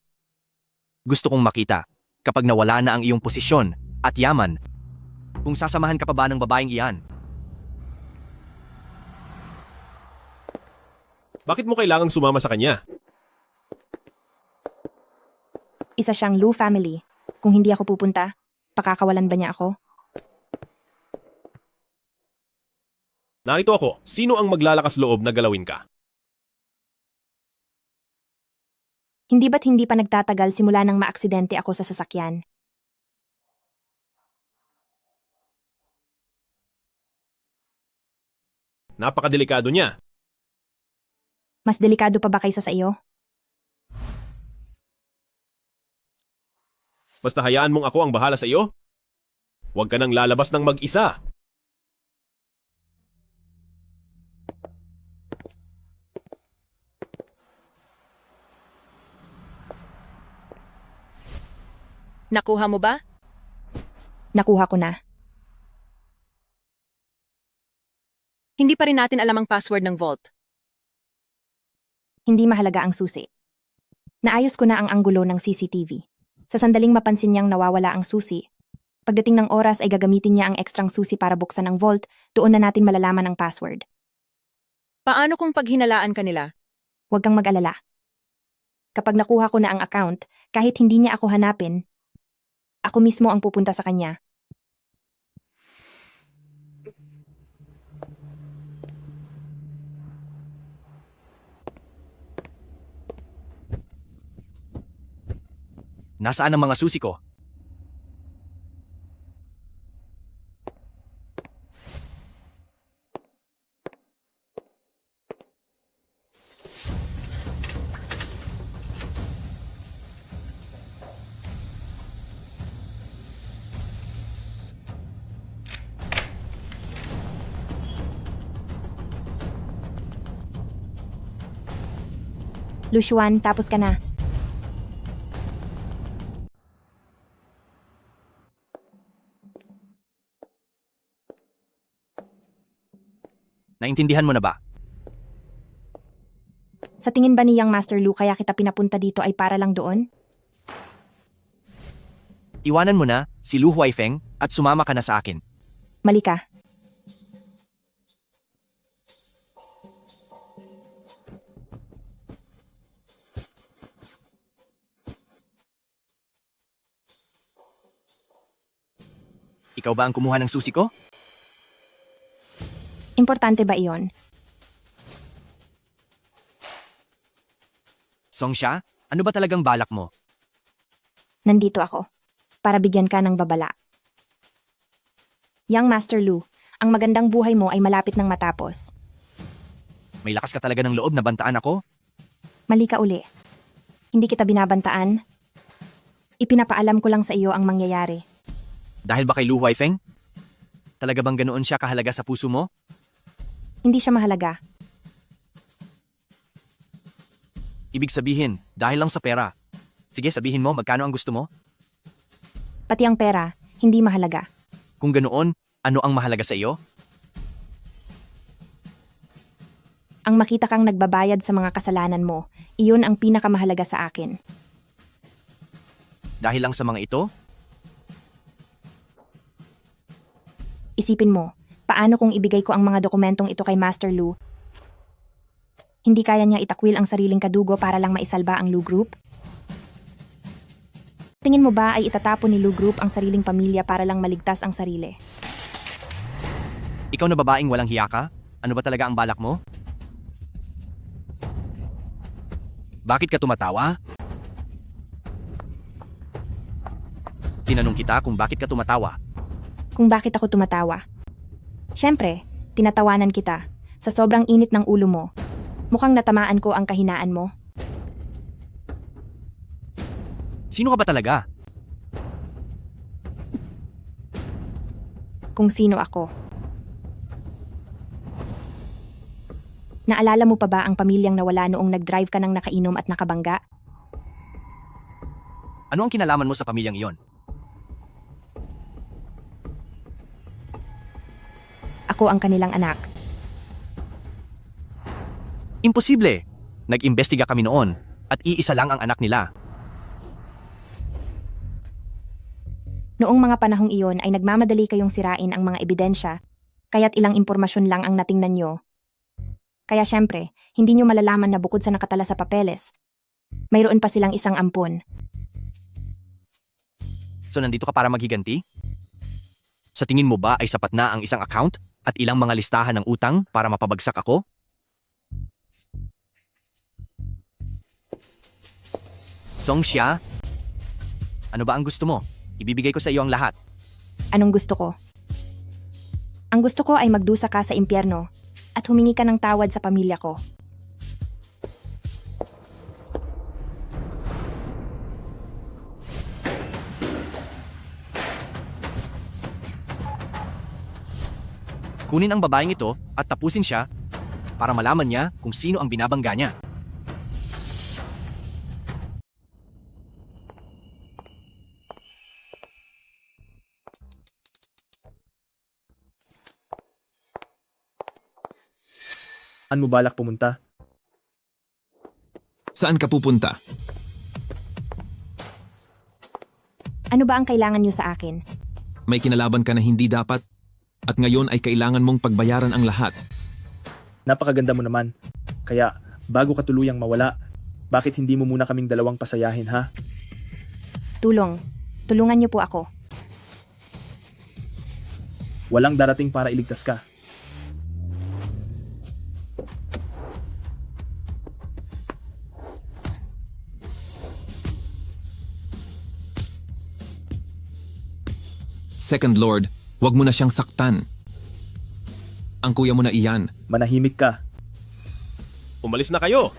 Gusto kong makita, kapag nawala na ang iyong posisyon at yaman, kung sasamahan ka pa ba ng babaeng iyan? Bakit mo kailangang sumama sa kanya? Isa siyang Lu family. Kung hindi ako pupunta, pakakawalan ba niya ako? Narito ako, sino ang maglalakas loob na galawin ka? Hindi ba't hindi pa nagtatagal simula nang maaksidente ako sa sasakyan? Napakadelikado niya. Mas delikado pa ba kaysa sa iyo? Basta hayaan mong ako ang bahala sa iyo. Huwag ka nang lalabas ng mag-isa. Nakuha mo ba? Nakuha ko na. Hindi pa rin natin alam ang password ng vault. Hindi mahalaga ang susi. Naayos ko na ang anggulo ng CCTV. Sa sandaling mapansin niyang nawawala ang susi, pagdating ng oras ay gagamitin niya ang ekstrang susi para buksan ang vault, doon na natin malalaman ang password. Paano kung paghinalaan ka nila? Huwag kang mag-alala. Kapag nakuha ko na ang account, kahit hindi niya ako hanapin, ako mismo ang pupunta sa kanya. Nasaan ang mga susi ko? Lushuan, tapos ka na. Naintindihan mo na ba? Sa tingin ba niyang Master Lu kaya kita pinapunta dito ay para lang doon? Iwanan mo na si Lu Huaifeng at sumama ka na sa akin. Mali ka. Ikaw ba ang kumuha ng susi ko? Importante ba iyon? Songsha, ano ba talagang balak mo? Nandito ako. Para bigyan ka ng babala. Young Master Lu, ang magandang buhay mo ay malapit ng matapos. May lakas ka talaga ng loob na bantaan ako? Mali ka uli. Hindi kita binabantaan. Ipinapaalam ko lang sa iyo ang mangyayari. Dahil ba kay Lu Huaifeng? Talaga bang ganoon siya kahalaga sa puso mo? Hindi siya mahalaga. Ibig sabihin, dahil lang sa pera. Sige, sabihin mo, magkano ang gusto mo? Pati ang pera, hindi mahalaga. Kung ganoon, ano ang mahalaga sa iyo? Ang makita kang nagbabayad sa mga kasalanan mo, iyon ang pinakamahalaga sa akin. Dahil lang sa mga ito? Isipin mo, paano kung ibigay ko ang mga dokumentong ito kay Master Lu? Hindi kaya niya itakwil ang sariling kadugo para lang maisalba ang Lu Group? Tingin mo ba ay itatapon ni Lu Group ang sariling pamilya para lang maligtas ang sarili? Ikaw na babaeng walang hiya ka? Ano ba talaga ang balak mo? Bakit ka tumatawa? Tinanong kita kung bakit ka tumatawa. Kung bakit ako tumatawa? Siyempre, Tinatawanan kita. Sa sobrang init ng ulo mo. Mukhang natamaan ko ang kahinaan mo. Sino ka ba talaga? Kung sino ako. Naalala mo pa ba ang pamilyang nawala noong nag-drive ka ng nakainom at nakabangga? Ano ang kinalaman mo sa pamilyang iyon? Ako ang kanilang anak. Imposible! Nag-imbestiga kami noon at iisa lang ang anak nila. Noong mga panahong iyon ay nagmamadali kayong sirain ang mga ebidensya, kaya't ilang impormasyon lang ang natingnan nyo. Kaya syempre, hindi nyo malalaman na bukod sa nakatala sa papeles, mayroon pa silang isang ampon. So nandito ka para maghiganti? Sa tingin mo ba ay sapat na ang isang account at ilang mga listahan ng utang para mapabagsak ako? Song Xia, ano ba ang gusto mo? Ibibigay ko sa iyo ang lahat. Anong gusto ko? Ang gusto ko ay magdusa ka sa impyerno at humingi ka ng tawad sa pamilya ko. Kunin ang babaeng ito at tapusin siya para malaman niya kung sino ang binabangga niya. Saan mo balak pumunta? Saan ka pupunta? Ano ba ang kailangan nyo sa akin? May kinalaban ka na hindi dapat at ngayon ay kailangan mong pagbayaran ang lahat. Napakaganda mo naman. Kaya, bago ka tuluyang mawala, bakit hindi mo muna kaming dalawang pasayahin, ha? Tulong. Tulungan nyo po ako. Walang darating para iligtas ka. Second Lord, wag mo na siyang saktan. Ang kuya mo na iyan. Manahimik ka. Umalis na kayo!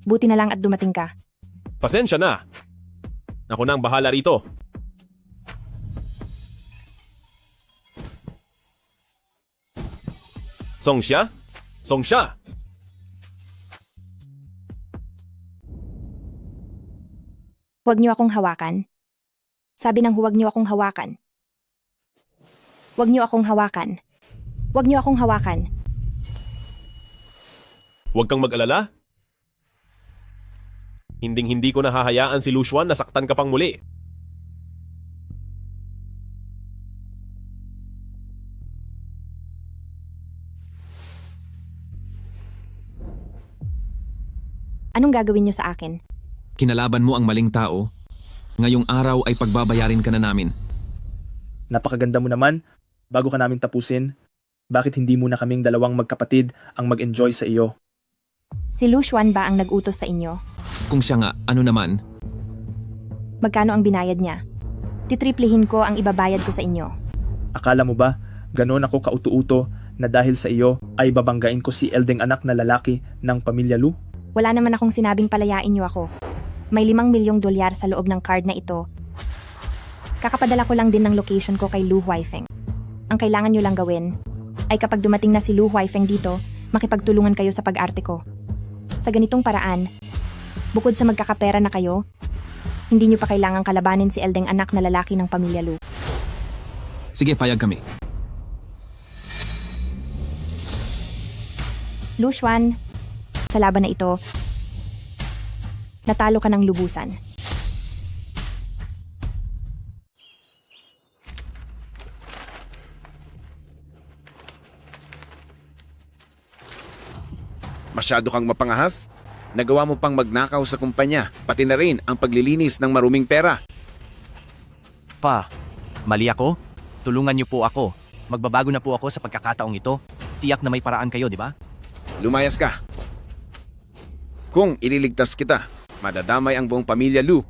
Buti na lang at dumating ka. Pasensya na. Ako na ang bahala rito. Song Xia? Song Xia! Huwag niyo akong hawakan. Sabi ng huwag niyo akong hawakan. Huwag niyo akong hawakan. Huwag niyo akong hawakan. Huwag kang mag-alala. Hinding-hindi ko nahahayaan si Luxuan na saktan ka pang muli. Anong gagawin niyo sa akin? Kinalaban mo ang maling tao. Ngayong araw ay pagbabayarin ka na namin. Napakaganda mo naman. Bago ka namin tapusin, bakit hindi muna kaming dalawang magkapatid ang mag-enjoy sa iyo? Si Luxuan ba ang nag-utos sa inyo? Kung siya nga, ano naman? Magkano ang binayad niya? Titriplihin ko ang ibabayad ko sa inyo. Akala mo ba, ganoon ako kauto-uto na dahil sa iyo ay babanggain ko si Eldeng anak na lalaki ng pamilya Lu? Wala naman akong sinabing palayain niyo ako. May 5 milyong dolyar sa loob ng card na ito. Kakapadala ko lang din ng location ko kay Lu Huaifeng. Ang kailangan niyo lang gawin ay kapag dumating na si Lu Huaifeng dito, makipagtulungan kayo sa pag-arte ko. Sa ganitong paraan, bukod sa magkakapera na kayo, hindi niyo pa kailangang kalabanin si Eldeng anak na lalaki ng pamilya Lu. Sige, payag kami. Luxuan, sa laban na ito, natalo ka ng lubusan. Masyado kang mapangahas? Nagawa mo pang magnakaw sa kumpanya, pati na rin ang paglilinis ng maruming pera. Pa, mali ako? Tulungan niyo po ako. Magbabago na po ako sa pagkakataong ito. Tiyak na may paraan kayo, di ba? Lumayas ka. Kung ililigtas kita, Madadamay ang buong pamilya Lu.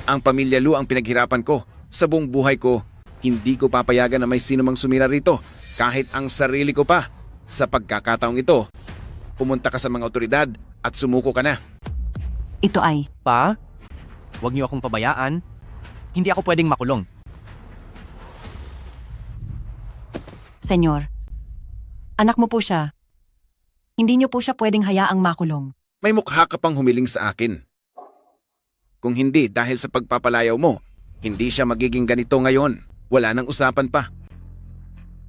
Ang pamilya Lu ang pinaghirapan ko. Sa buong buhay ko, hindi ko papayagan na may sino mang sumira rito, kahit ang sarili ko pa. Sa pagkakataong ito, pumunta ka sa mga otoridad at sumuko ka na. Ito ay, Pa, huwag niyo akong pabayaan. Hindi ako pwedeng makulong. Senyor. Anak mo po siya. Hindi niyo po siya pwedeng hayaang makulong. May mukha ka pang humiling sa akin. Kung hindi dahil sa pagpapalayaw mo, hindi siya magiging ganito ngayon. Wala nang usapan pa.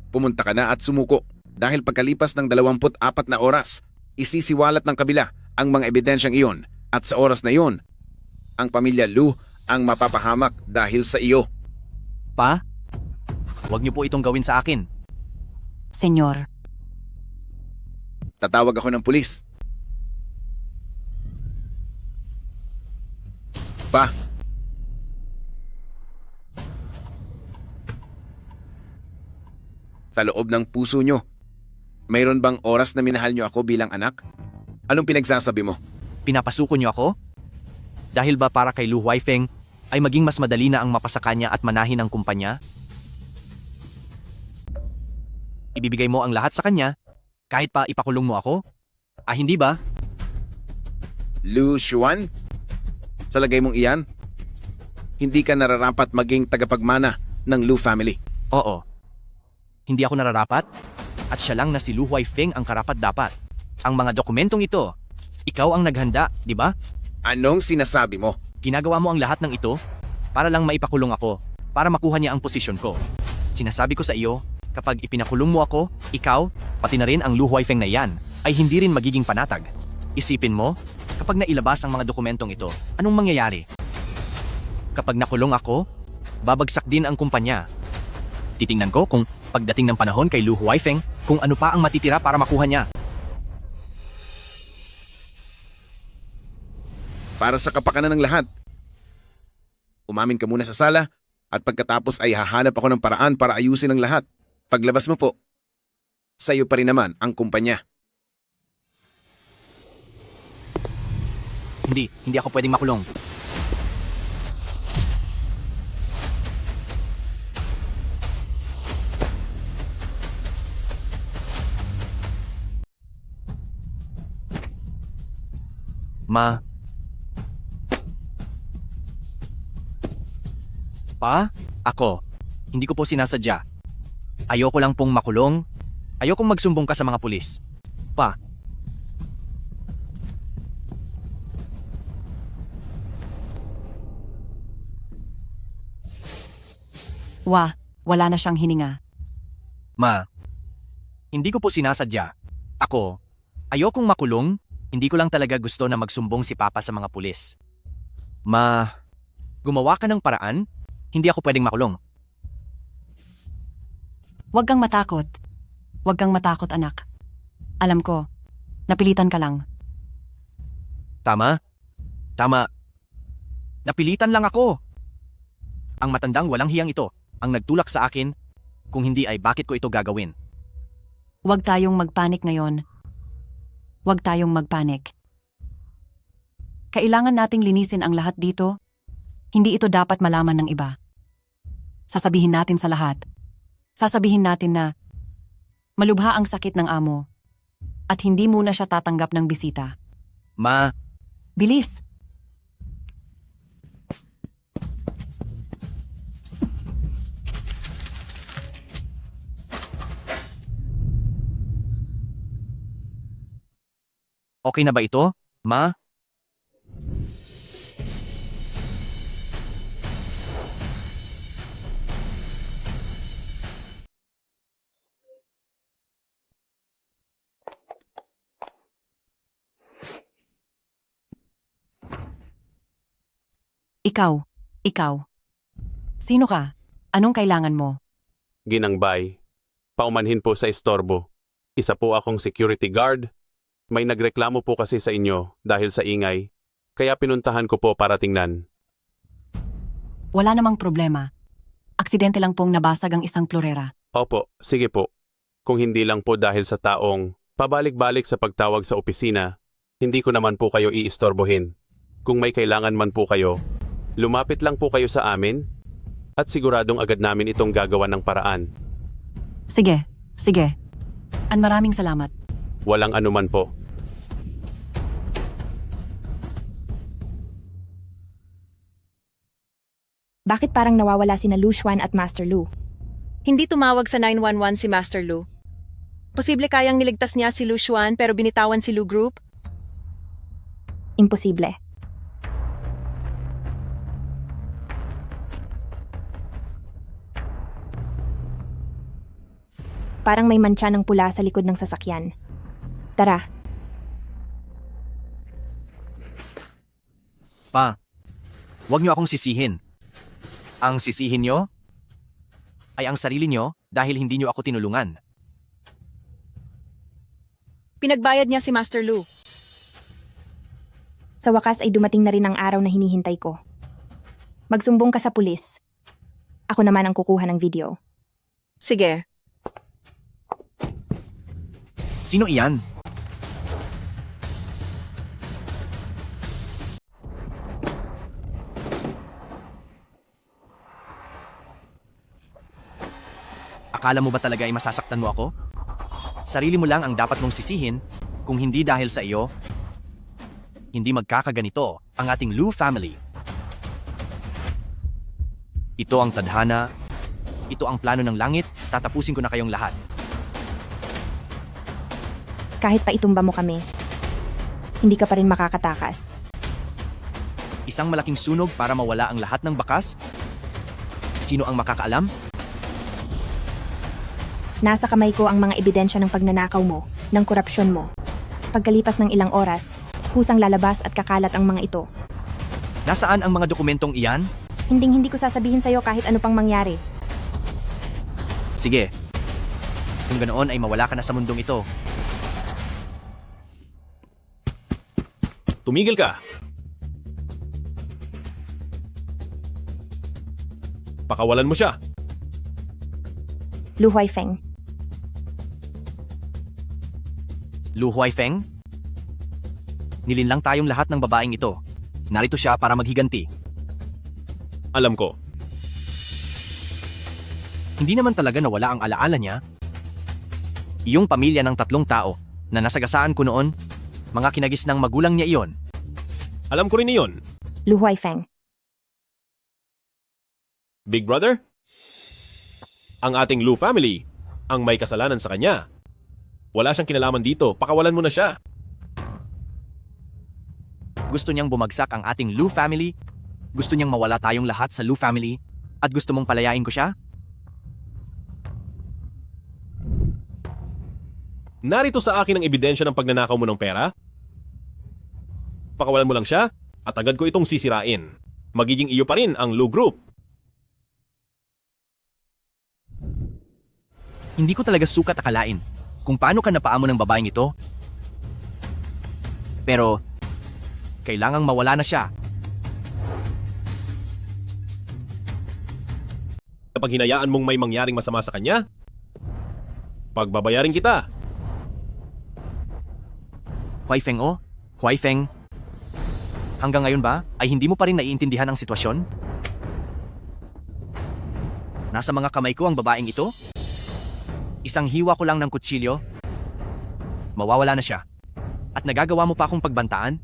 Pumunta ka na at sumuko. Dahil pagkalipas ng 24 na oras, isisiwalat ng kabila ang mga ebidensyang iyon. At sa oras na iyon, ang pamilya Lu ang mapapahamak dahil sa iyo. Pa, huwag niyo po itong gawin sa akin. Senyor. Tatawag ako ng pulis. Pa. Sa loob ng puso nyo, mayroon bang oras na minahal nyo ako bilang anak? Anong pinagsasabi mo? Pinapasuko niyo ako? Dahil ba para kay Lu Huaifeng ay maging mas madali na ang mapasakanya at manahin ang kumpanya? Ibibigay mo ang lahat sa kanya, kahit pa ipakulong mo ako? Ah, hindi ba? Lu Xuan? Sa lagay mong iyan, hindi ka nararapat maging tagapagmana ng Lu family. Oo. Hindi ako nararapat? At siya lang na si Lu Huaifeng ang karapat-dapat. Ang mga dokumentong ito, ikaw ang naghanda, di ba? Anong sinasabi mo? Ginagawa mo ang lahat ng ito para lang maipakulong ako, para makuha niya ang posisyon ko. Sinasabi ko sa iyo, kapag ipinakulong mo ako, ikaw, pati na rin ang Lu Huaifeng na yan, ay hindi rin magiging panatag. Isipin mo, kapag nailabas ang mga dokumentong ito, anong mangyayari? Kapag nakulong ako, babagsak din ang kumpanya. Titingnan ko kung pagdating ng panahon kay Lu Huaifeng, kung ano pa ang matitira para makuha niya. Para sa kapakanan ng lahat, umamin ka muna sa sala at pagkatapos ay hahanap ako ng paraan para ayusin ang lahat. Paglabas mo po, sa'yo pa rin naman ang kumpanya. Hindi ako pwedeng makulong. Ma. Pa, ako. Hindi ko po sinasadya. Ayoko lang pong makulong. Ayokong magsumbong ka sa mga pulis. Pa. Wala na siyang hininga. Ma, hindi ko po sinasadya. Ako, ayokong makulong. Hindi ko lang talaga gusto na magsumbong si Papa sa mga pulis. Ma, gumawa ka ng paraan? Hindi ako pwedeng makulong. Huwag kang matakot. Huwag kang matakot, anak. Alam ko, napilitan ka lang. Tama? Napilitan lang ako. Ang matandang walang hiyang ito ang nagtulak sa akin. Kung hindi ay bakit ko ito gagawin? Huwag tayong magpanik ngayon. Huwag tayong magpanik. Kailangan nating linisin ang lahat dito. Hindi ito dapat malaman ng iba. Sasabihin natin sa lahat. Sasabihin natin na malubha ang sakit ng amo at hindi muna siya tatanggap ng bisita. Ma. Bilis. Okay na ba ito, Ma? Ikaw. Sino ka? Anong kailangan mo? Ginangbay. Paumanhin po sa istorbo. Isa po akong security guard. May nagreklamo po kasi sa inyo dahil sa ingay. Kaya pinuntahan ko po para tingnan. Wala namang problema. Aksidente lang pong nabasag ang isang florera. Opo, sige po. Kung hindi lang po dahil sa taong pabalik-balik sa pagtawag sa opisina, hindi ko naman po kayo iistorbohin. Kung may kailangan man po kayo, lumapit lang po kayo sa amin at siguradong agad namin itong gagawa ng paraan. Sige, sige. Maraming salamat. Walang anuman po. Bakit parang nawawala sina Lu Xuan at Master Lu? Hindi tumawag sa 911 si Master Lu. Posible kayang niligtas niya si Lu Xuan pero binitawan si Lu Group? Imposible. Parang may mantsa ng pula sa likod ng sasakyan. Tara. Pa, huwag niyo akong sisihin. Ang sisihin niyo ay ang sarili niyo dahil hindi niyo ako tinulungan. Pinagbayad niya si Master Lu. Sa wakas ay dumating na rin ang araw na hinihintay ko. Magsumbong ka sa pulis. Ako naman ang kukuha ng video. Sige. Sino iyan? Akala mo ba talaga ay masasaktan mo ako? Sarili mo lang ang dapat mong sisihin kung hindi dahil sa iyo, hindi magkakaganito ang ating Lu family. Ito ang tadhana, ito ang plano ng langit, tatapusin ko na kayong lahat. Kahit pa itumba mo kami, hindi ka pa rin makakatakas. Isang malaking sunog para mawala ang lahat ng bakas? Sino ang makakaalam? Nasa kamay ko ang mga ebidensya ng pagnanakaw mo, ng korupsyon mo. Pagkalipas ng ilang oras, kusang lalabas at kakalat ang mga ito. Nasaan ang mga dokumentong iyan? Hinding-hindi ko sasabihin sa'yo kahit ano pang mangyari. Sige. Kung ganoon ay mawala ka na sa mundong ito. Tumigil ka! Pakawalan mo siya! Lu Huaifeng. Lu Huaifeng? Nilinlang tayong lahat ng babaeng ito. Narito siya para maghiganti. Alam ko. Hindi naman talaga nawala ang alaala niya. Iyong pamilya ng 3 tao na nasagasaan ko noon, mga kinagis ng magulang niya iyon. Alam ko rin iyon. Lu Huaifeng. Big Brother? Ang ating Lu family ang may kasalanan sa kanya. Wala siyang kinalaman dito, pakawalan mo na siya. Gusto niyang bumagsak ang ating Lu family? Gusto niyang mawala tayong lahat sa Lu family? At gusto mong palayain ko siya? Narito sa akin ang ebidensya ng pagnanakaw mo ng pera. Pakawalan mo lang siya at agad ko itong sisirain. Magiging iyo pa rin ang Lu Group. Hindi ko talaga sukat akalain kung paano ka napaamo ng babaeng ito. Pero, kailangang mawala na siya. Kapag hinayaan mong may mangyaring masama sa kanya, pagbabayarin kita. Huaifeng oh, Huaifeng. Hanggang ngayon ba ay hindi mo pa rin naiintindihan ang sitwasyon? Nasa mga kamay ko ang babaeng ito? Isang hiwa ko lang ng kutsilyo, mawawala na siya. At nagagawa mo pa akong pagbantaan?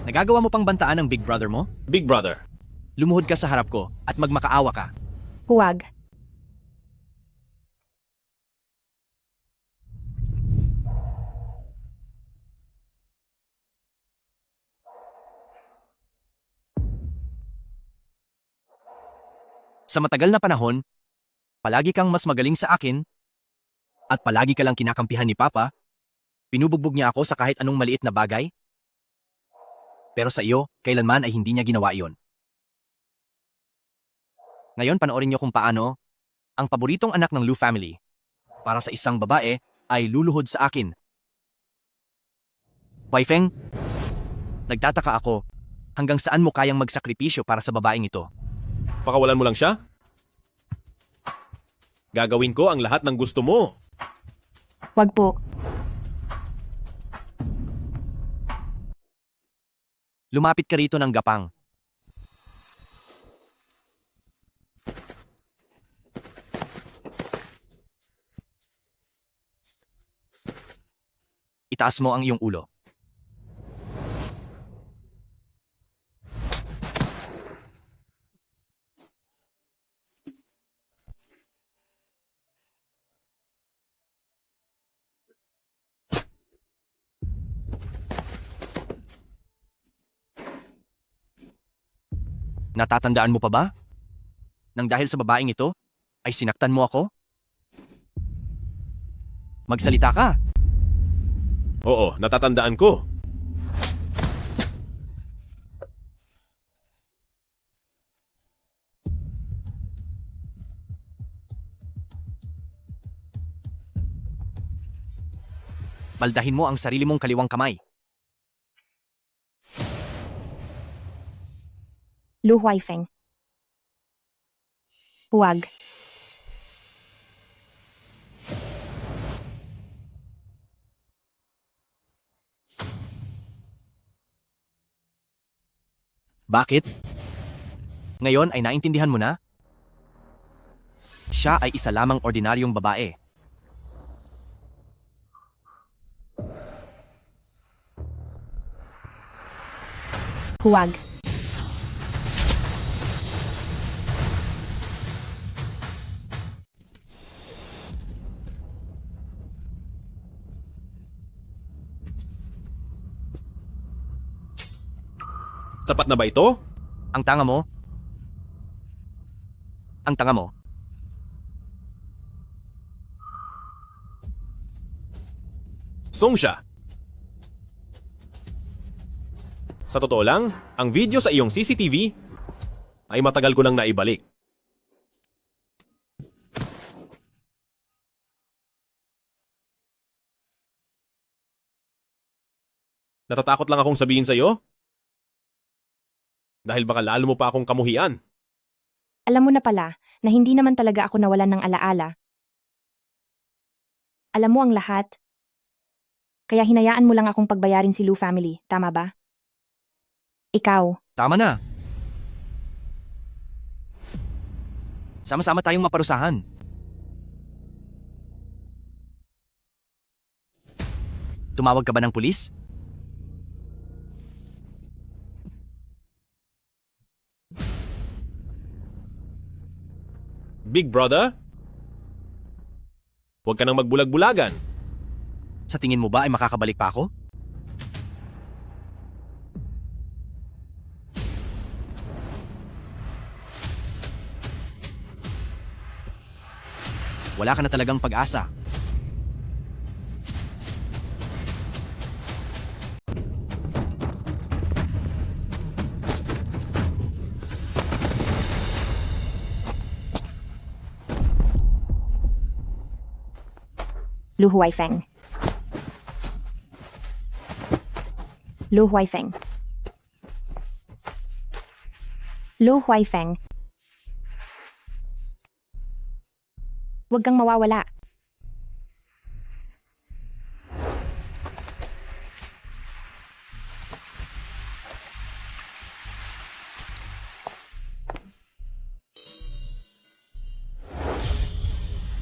Nagagawa mo pang bantaan ang Big Brother mo? Big Brother. Lumuhod ka sa harap ko at magmakaawa ka. Huwag. Sa matagal na panahon, palagi kang mas magaling sa akin at palagi ka lang kinakampihan ni Papa. Pinubugbog niya ako sa kahit anong maliit na bagay. Pero sa iyo, kailanman ay hindi niya ginawa iyon. Ngayon panoorin niyo kung paano ang paboritong anak ng Lu family para sa isang babae ay luluhod sa akin. Huaifeng, nagtataka ako hanggang saan mo kayang magsakripisyo para sa babaeng ito. Pakawalan mo lang siya? Gagawin ko ang lahat ng gusto mo. Wag po. Lumapit ka rito ng gapang. Itaas mo ang iyong ulo. Natatandaan mo pa ba? Nang dahil sa babaeng ito, ay sinaktan mo ako? Magsalita ka! Oo, natatandaan ko. Baldahin mo ang sarili mong kaliwang kamay. Lu Huaifeng. Huwag. Bakit? Ngayon ay naintindihan mo na? Siya ay isa lamang ordinaryong babae. Huwag. Sapat na ba ito? Ang tanga mo? Ang tanga mo? Songsha. Sa totoo lang, ang video sa iyong CCTV ay matagal ko nang naibalik. Natatakot lang akong sabihin sa iyo dahil baka lalo mo pa akong kamuhian. Alam mo na pala na hindi naman talaga ako nawalan ng alaala. Alam mo ang lahat. Kaya hinayaan mo lang akong pagbayarin si Lu family, tama ba? Ikaw. Tama na. Sama-sama tayong maparusahan. Tumawag ka ba ng pulis? Big brother? Huwag ka nang magbulag-bulagan. Sa tingin mo ba ay makakabalik pa ako? Wala ka na talagang pag-asa. Lu Huaifeng. Lu Huaifeng. Lu Huaifeng. Huwag kang mawawala.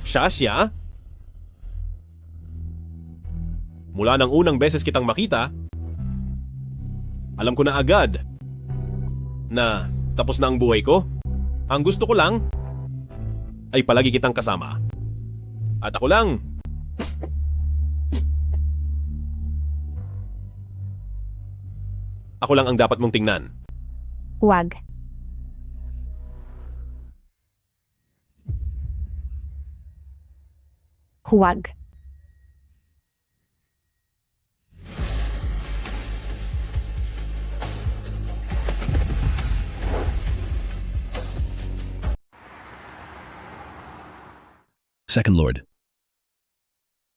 Siya? Mula ng unang beses kitang makita, alam ko na agad na tapos na ang buhay ko. Ang gusto ko lang ay palagi kitang kasama. At ako lang. Ako lang ang dapat mong tingnan. Huwag. Huwag. Second Lord.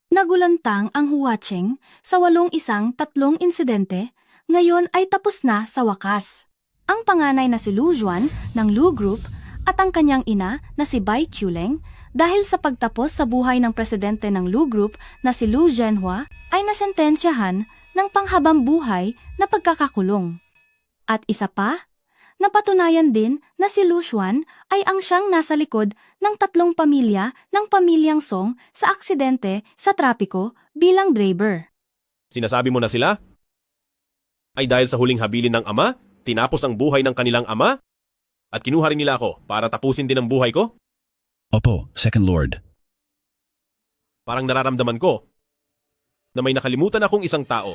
Nagulantang ang Huacheng sa 8-3 insidente, ngayon ay tapos na sa wakas. Ang panganay na si Lu Juan ng Lu Group at ang kanyang ina na si Bai Chuleng dahil sa pagtapos sa buhay ng presidente ng Lu Group na si Lu Zhenhua ay nasentensyahan ng panghabang buhay na pagkakakulong. At isa pa, napatunayan din na si Lu Xuan ay ang siyang nasa likod ng 3 pamilya ng pamilyang Song sa aksidente sa trapiko bilang driver. Sinasabi mo na sila? Ay dahil sa huling habilin ng ama, tinapos ang buhay ng kanilang ama? At kinuha rin nila ako para tapusin din ang buhay ko? Opo, Second Lord. Parang nararamdaman ko na may nakalimutan akong isang tao.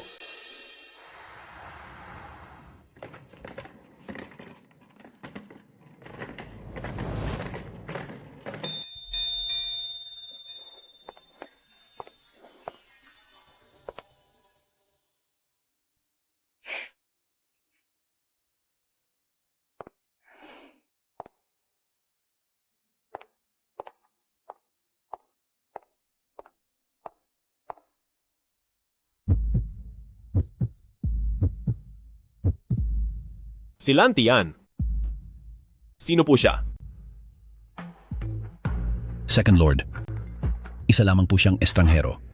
Si Lanti yan. Sino po siya? Second Lord. Isa lamang po siyang estranghero.